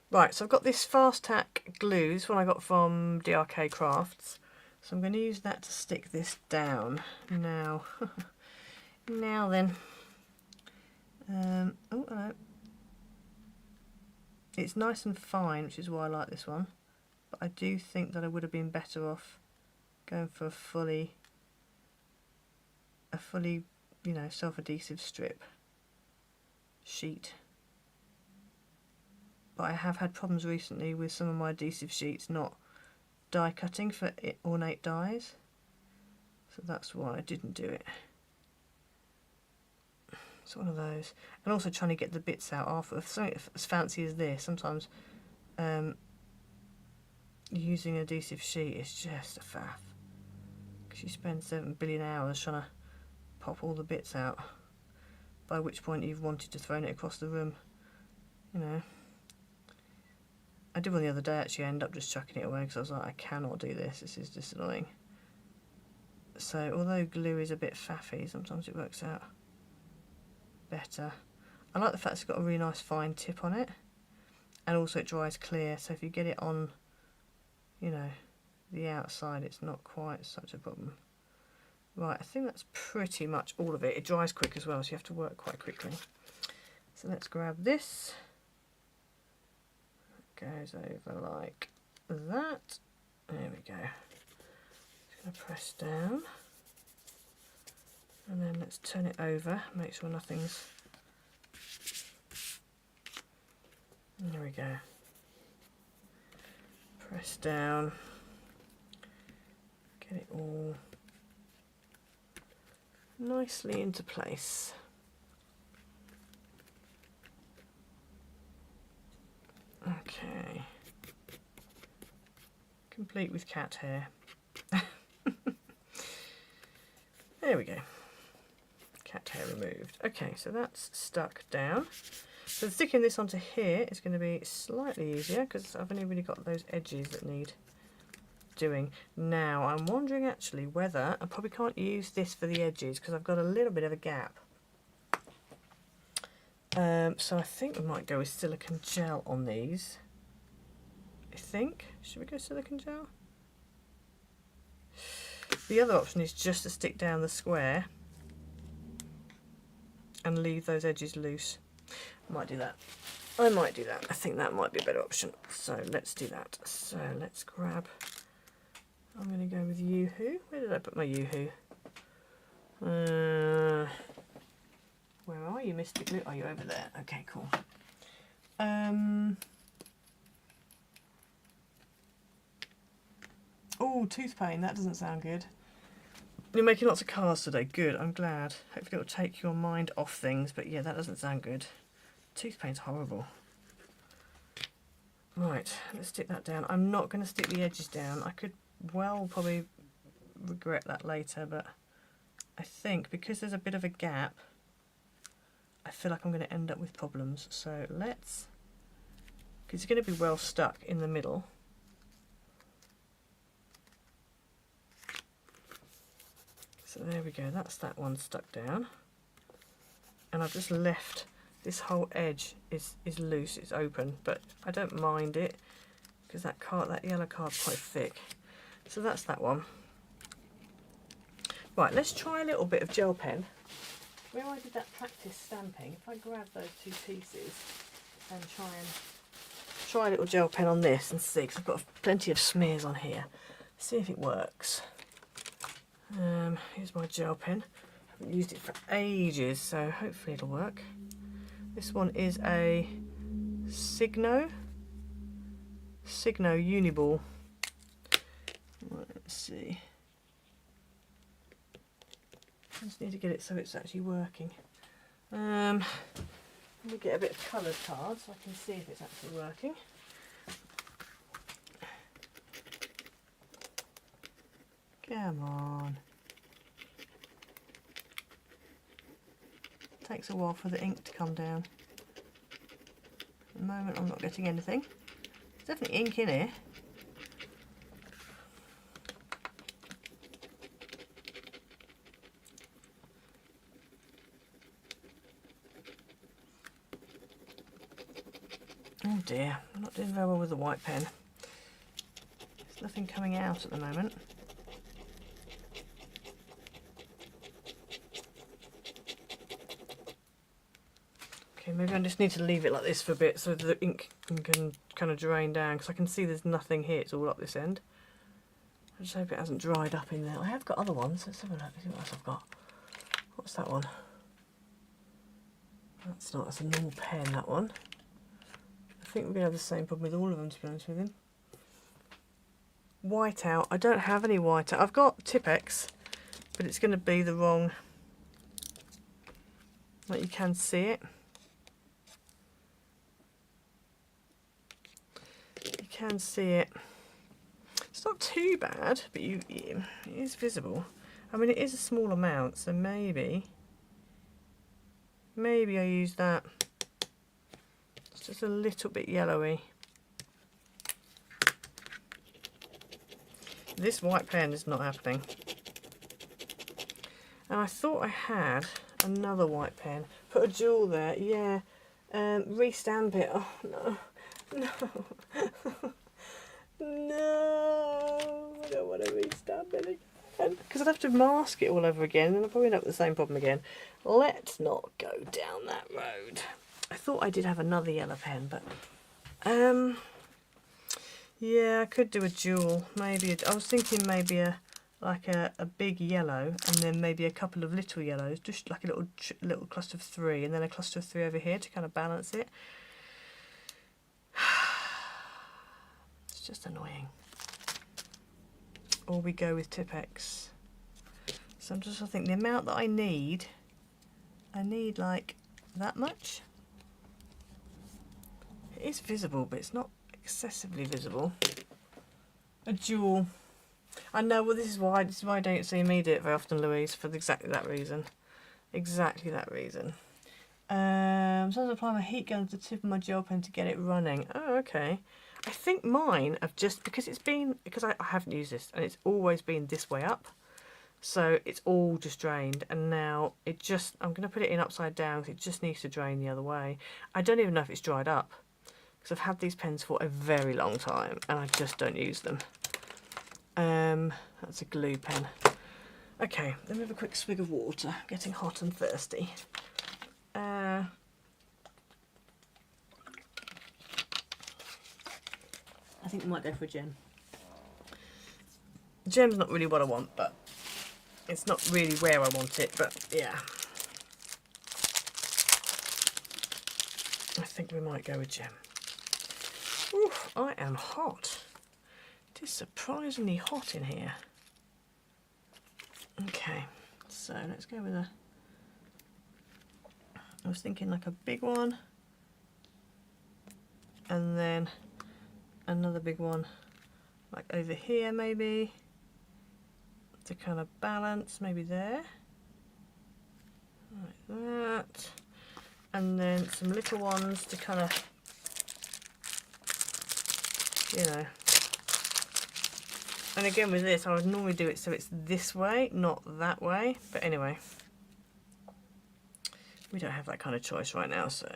Right, so I've got this fast tack glue. This one I got from DRK Crafts. So I'm going to use that to stick this down. Now, now then. Oh, no. It's nice and fine, which is why I like this one. But I do think that I would have been better off going for a fully, you know, self-adhesive strip sheet. But I have had problems recently with some of my adhesive sheets not die cutting for ornate dies. So that's why I didn't do it. It's one of those. And also trying to get the bits out after. Something as fancy as this, sometimes using an adhesive sheet is just a faff. Because you spend 7 billion hours trying to pop all the bits out. By which point you've wanted to throw it across the room. You know. I did one the other day actually, I ended up just chucking it away because I was like, I cannot do this, this is just annoying. So although glue is a bit faffy, sometimes it works out better. I like the fact it's got a really nice fine tip on it, and also it dries clear, so if you get it on, you know, the outside, it's not quite such a problem. Right, I think that's pretty much all of it. It dries quick as well, so you have to work quite quickly. So let's grab this. Goes over like that. There we go. Just going to press down, and then let's turn it over, make sure nothing's... There we go. Press down, get it all nicely into place. Okay, complete with cat hair. There we go, cat hair removed. Okay, so that's stuck down. So sticking this onto here is going to be slightly easier because I've only really got those edges that need doing. Now I'm wondering actually whether I probably can't use this for the edges because I've got a little bit of a gap. So I think we might go with silicone gel on these. I think. Should we go silicone gel? The other option is just to stick down the square and leave those edges loose. I might do that. I might do that. I think that might be a better option. So let's do that. So let's grab... I'm going to go with Yoo-hoo. Where did I put my Yoo-hoo? Where are you, Mr. Glue? Oh, you're over there. Okay, cool. Oh, tooth pain. That doesn't sound good. You're making lots of cars today. Good, I'm glad. Hopefully it'll take your mind off things. But yeah, that doesn't sound good. Tooth pain's horrible. Right, let's stick that down. I'm not going to stick the edges down. I could well probably regret that later, but I think because there's a bit of a gap, I feel like I'm going to end up with problems. So let's, because it's going to be well stuck in the middle. So there we go, that's that one stuck down. And I've just left this whole edge is loose, it's open, but I don't mind it because that yellow card's quite thick. So that's that one. Right, let's try a little bit of gel pen where I did that practice stamping, if I grab those two pieces and try a little gel pen on this and see, because I've got plenty of smears on here, see if it works. Here's my gel pen. I haven't used it for ages, so hopefully it'll work. This one is a Signo Uniball. Let's see. I just need to get it so it's actually working. Let me get a bit of coloured card so I can see if it's actually working. Come on. Takes a while for the ink to come down. At the moment I'm not getting anything. There's definitely ink in here. Oh dear, I'm not doing very well with the white pen. There's nothing coming out at the moment. Okay, maybe I just need to leave it like this for a bit so the ink can kind of drain down, because I can see there's nothing here, it's all up this end. I just hope it hasn't dried up in there. I have got other ones, let's have a look, see what else I've got. What's that one? That's not, that's a normal pen, that one. I think we're going to have the same problem with all of them, to be honest with you. Whiteout, I don't have any whiteout. I've got Tipex, but it's going to be the wrong, like you can see it. You can see it. It's not too bad, but it is visible. I mean, it is a small amount, so maybe I use that. It's just a little bit yellowy. This white pen is not happening. And I thought I had another white pen. Put a jewel there, yeah. Restamp it. Oh no, no, no! I don't want to restamp it again because I'd have to mask it all over again, and I'll probably end up with the same problem again. Let's not go down that road. I thought I did have another yellow pen, but yeah, I could do a jewel. Maybe I was thinking maybe a big yellow and then maybe a couple of little yellows, just like a little cluster of 3, and then a cluster of 3 over here to kind of balance it. It's just annoying. Or we go with Tipex. So I'm just, I think the amount that I need like that much. It is visible, but it's not excessively visible. A jewel. I know, well this is why I don't see me do it very often, Louise, for exactly that reason. Exactly that reason. So I'm applying my heat gun to the tip of my gel pen to get it running. Oh, okay. I think mine have just, because I haven't used this and it's always been this way up. So it's all just drained, and now it just, I'm going to put it in upside down because it just needs to drain the other way. I don't even know if it's dried up because I've had these pens for a very long time and I just don't use them. That's a glue pen. Okay, let me have a quick swig of water. I'm getting hot and thirsty. I think we might go for a gem. Gem's not really what I want, but it's not really where I want it, but yeah. I think we might go with gem. Oof, I am hot. It is surprisingly hot in here. Okay, so let's go with a, I was thinking like a big one, and then another big one like over here maybe, to kind of balance, maybe there, like that, and then some little ones to kind of, you know. And again with this, I would normally do it so it's this way, not that way. But anyway, we don't have that kind of choice right now, so.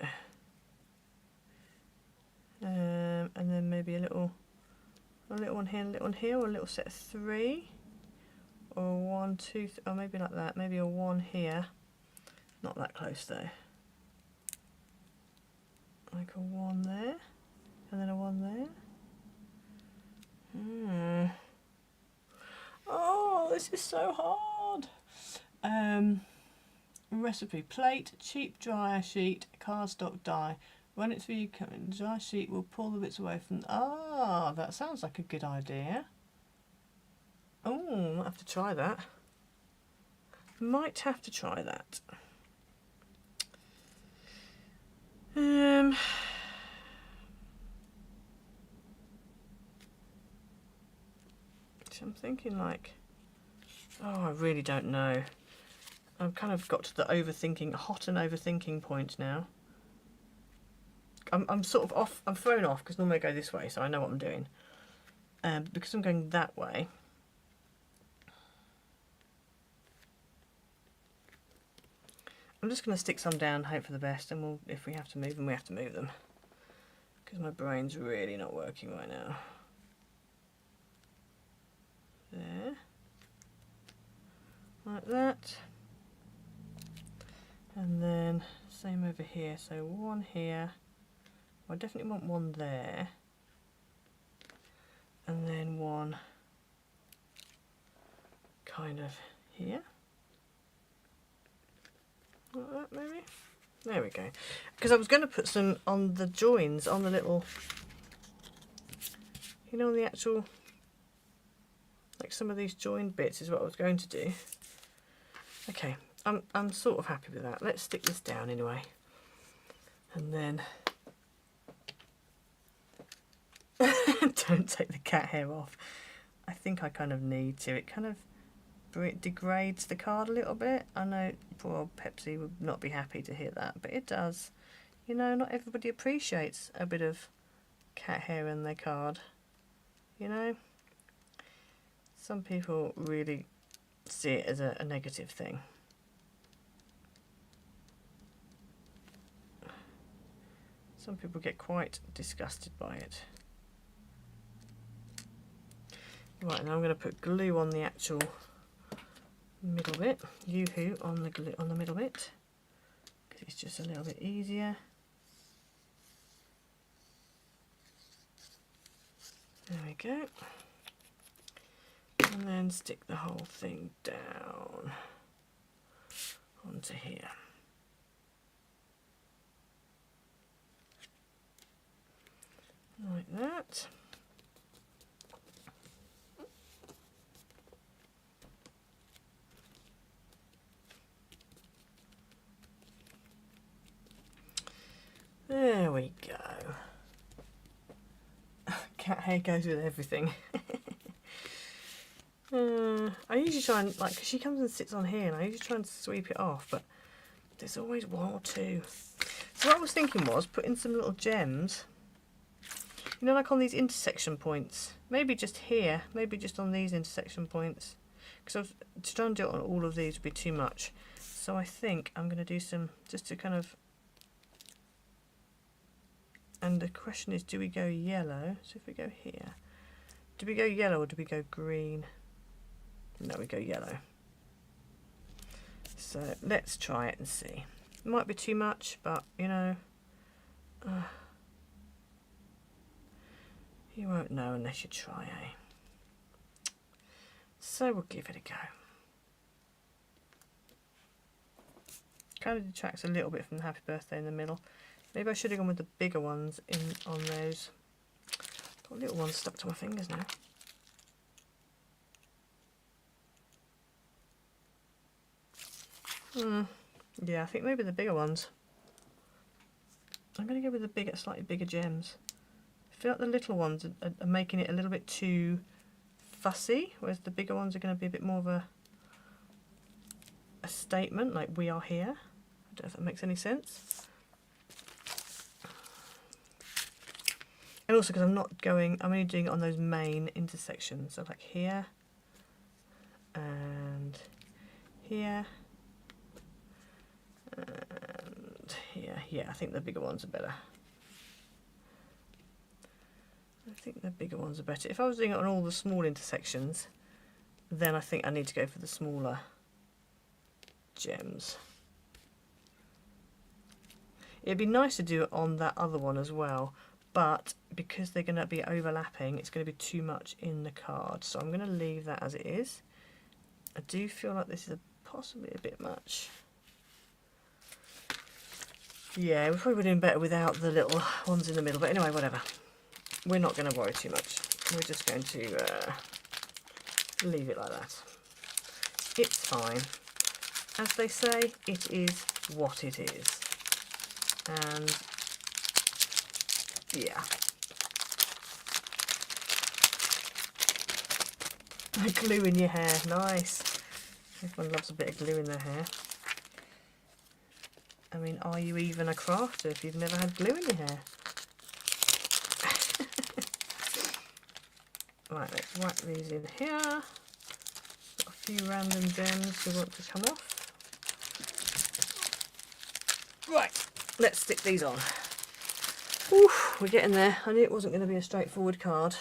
And then maybe a little one here, and a little one here, or a little set of 3, or 1, 2, or maybe like that. Maybe a 1 here, Not that close though. Like a 1 there, and then a 1 there. Oh, this is so hard. Recipe: plate, cheap dryer sheet, cardstock dye. Run it through your dry sheet will pull the bits away from. Ah, that sounds like a good idea. Oh, might have to try that. Might have to try that. So I'm thinking like, oh, I really don't know. I've kind of got to the overthinking, hot and overthinking point now. I'm sort of off, I'm thrown off because normally I go this way, so I know what I'm doing. Because I'm going that way. I'm just going to stick some down, hope for the best, and we'll, if we have to move them, we have to move them. Because my brain's really not working right now. There. Like that. And then same over here, so 1 here. I definitely want 1 there. And then 1 kind of here. Like that maybe. There we go. Because I was going to put some on the joins, on the little, you know, the actual, like some of these joined bits is what I was going to do. Okay, I'm sort of happy with that. Let's stick this down anyway. And then don't take the cat hair off. I think I kind of need to. It kind of degrades the card a little bit. I know poor old Pepsi would not be happy to hear that, but it does. You know, not everybody appreciates a bit of cat hair in their card. You know? Some people really see it as a negative thing. Some people get quite disgusted by it. Right, now I'm going to put glue on the actual middle bit. Yoo-hoo on the glue on the middle bit, because it's just a little bit easier. There we go. And then stick the whole thing down onto here. Like that. There we go. Cat hair goes with everything. I usually try and, like, 'cause she comes and sits on here, and I usually try and sweep it off, but there's always 1 or 2. So what I was thinking was putting some little gems, you know, like on these intersection points. Maybe just here, maybe just on these intersection points. Because to try and do it on all of these would be too much. So I think I'm going to do some, just to kind of, and the question is, do we go yellow? So if we go here, do we go yellow or do we go green? No, we go yellow. So let's try it and see. It might be too much, but you know, you won't know unless you try, eh? So we'll give it a go. Kind of detracts a little bit from the happy birthday in the middle. Maybe I should have gone with the bigger ones on those. Got little ones stuck to my fingers now. Yeah, I think maybe the bigger ones. I'm going to go with the bigger, slightly bigger gems. I feel like the little ones are making it a little bit too fussy, whereas the bigger ones are going to be a bit more of a statement, like we are here. I don't know if that makes any sense. And also because I'm only doing it on those main intersections, so like here and here and here. Yeah, I think the bigger ones are better. I think the bigger ones are better. If I was doing it on all the small intersections, then I think I need to go for the smaller gems. It'd be nice to do it on that other one as well, but because they're going to be overlapping, it's going to be too much in the card. So I'm going to leave that as it is. I do feel like this is possibly a bit much. Yeah, we probably would have been better without the little ones in the middle, but anyway, whatever. We're not going to worry too much. We're just going to leave it like that. It's fine. As they say, it is what it is. And yeah. Glue in your hair, nice. Everyone loves a bit of glue in their hair. I mean, are you even a crafter if you've never had glue in your hair? Right, let's whack these in here. Got a few random gems we want to come off. Right, let's stick these on. Oof, we're getting there. I knew it wasn't going to be a straightforward card.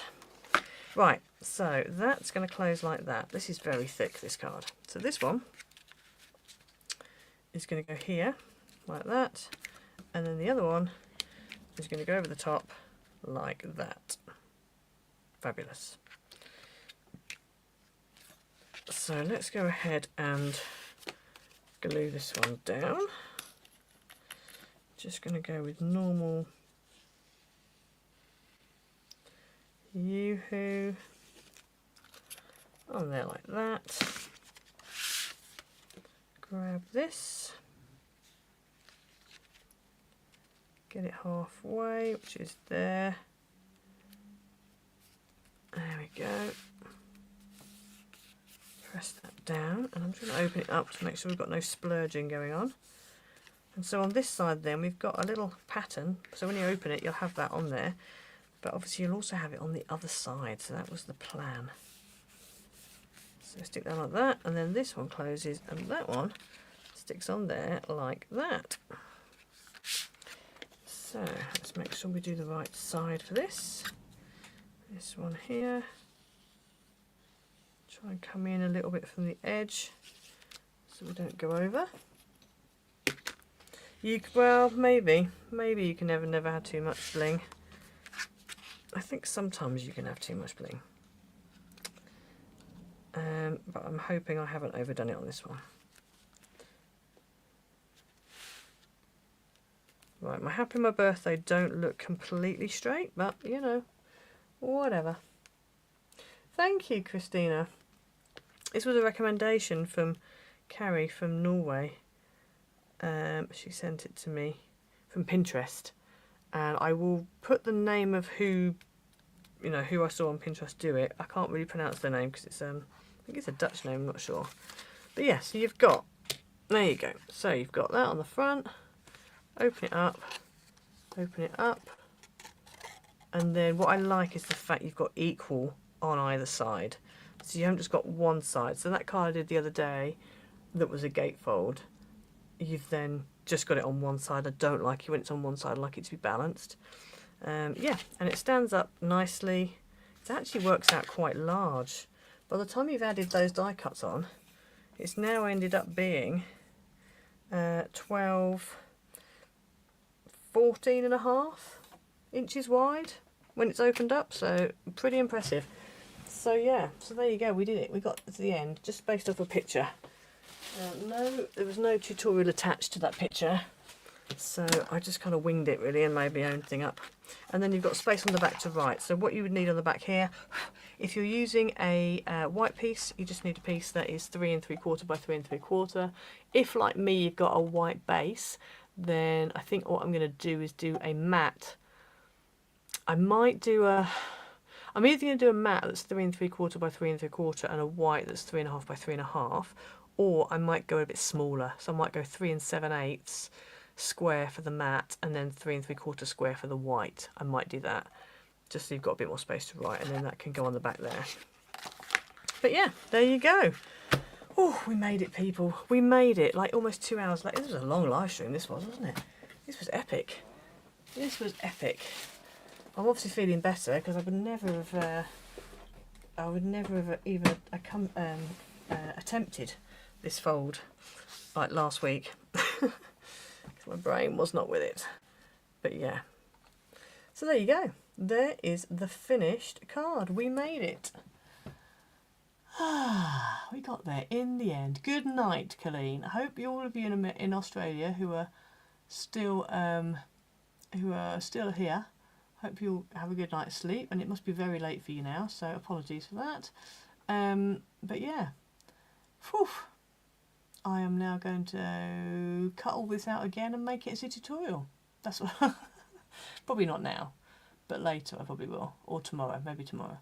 Right, so that's going to close like that. This is very thick, this card. So this one is going to go here, like that. And then the other one is going to go over the top like that. Fabulous. So let's go ahead and glue this one down. Just going to go with normal Yoo-hoo on there like that. Grab this, get it halfway, which is there. There we go. Press that down, and I'm just going to open it up to make sure we've got no splurging going on. And so on this side then we've got a little pattern, so when you open it you'll have that on there, but obviously you'll also have it on the other side, so that was the plan. So stick that like that, and then this one closes and that one sticks on there like that. So let's make sure we do the right side for this. This one here. Try and come in a little bit from the edge so we don't go over. Well, maybe you can never have too much bling. I think sometimes you can have too much bling. But I'm hoping I haven't overdone it on this one. Right, my happy my birthday don't look completely straight, but you know, whatever. Thank you, Christina. This was a recommendation from Carrie from Norway. She sent it to me from Pinterest, and I will put the name of who I saw on Pinterest do it. I can't really pronounce the name because it's I think it's a Dutch name, I'm not sure. But yeah, so you've got, there you go. So you've got that on the front. Open it up, and then what I like is the fact you've got equal on either side. So you haven't just got one side. So that card I did the other day that was a gatefold, you've then just got it on one side. I don't like it when it's on one side, I like it to be balanced. Yeah, and it stands up nicely. It actually works out quite large. By the time you've added those die cuts on, it's now ended up being 14.5 inches wide when it's opened up, so pretty impressive. So yeah, so there you go, we did it. We got to the end just based off a picture. No, there was no tutorial attached to that picture, so I just kind of winged it really and made my own thing up. And then you've got space on the back to write. So what you would need on the back here, if you're using a white piece, you just need a piece that is 3 3/4 by 3 3/4. If like me you've got a white base, then I think what I'm going to do is do a matte. I'm either going to do a matte that's 3 3/4 by 3 3/4 and a white that's 3.5 by 3.5, or I might go a bit smaller. So I might go 3 7/8 square for the matte and then 3 3/4 square for the white. I might do that just so you've got a bit more space to write, and then that can go on the back there. But yeah, there you go. Oh, we made it, people. We made it, like almost 2 hours later. This was a long live stream, this was, wasn't it? This was epic. This was epic. I'm obviously feeling better because I would never have even attempted this fold like last week. my brain was not with it. But yeah. So there you go. There is the finished card. We made it. We got there in the end. Good night, Colleen. I hope all of you in Australia who are still here, hope you'll have a good night's sleep. And it must be very late for you now, so apologies for that. But yeah, whew. I am now going to cut all this out again and make it as a tutorial. That's what. Probably not now, but later I probably will, or tomorrow, maybe tomorrow.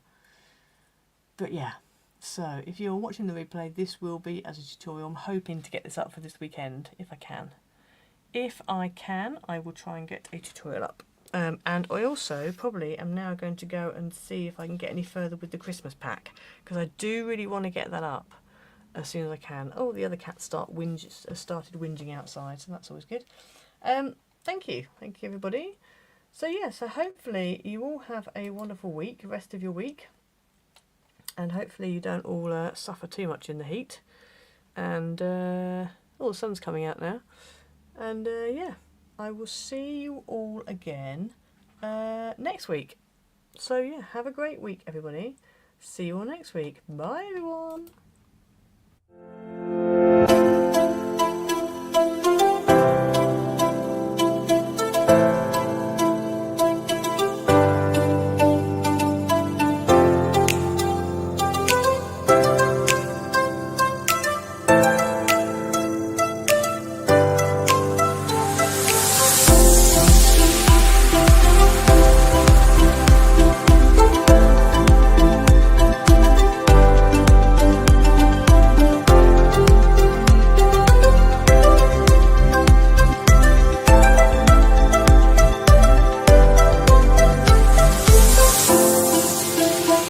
But yeah. So, if you're watching the replay, this will be as a tutorial. I'm hoping to get this up for this weekend, if I can. If I can, I will try and get a tutorial up. And I also probably am now going to go and see if I can get any further with the Christmas pack, because I do really want to get that up as soon as I can. Oh, the other cats started whinging outside, so that's always good. Thank you everybody. So yeah, so hopefully you all have a wonderful week, rest of your week. And hopefully you don't all suffer too much in the heat. And the sun's coming out now. And yeah, I will see you all again next week. So yeah, have a great week, everybody. See you all next week. Bye, everyone.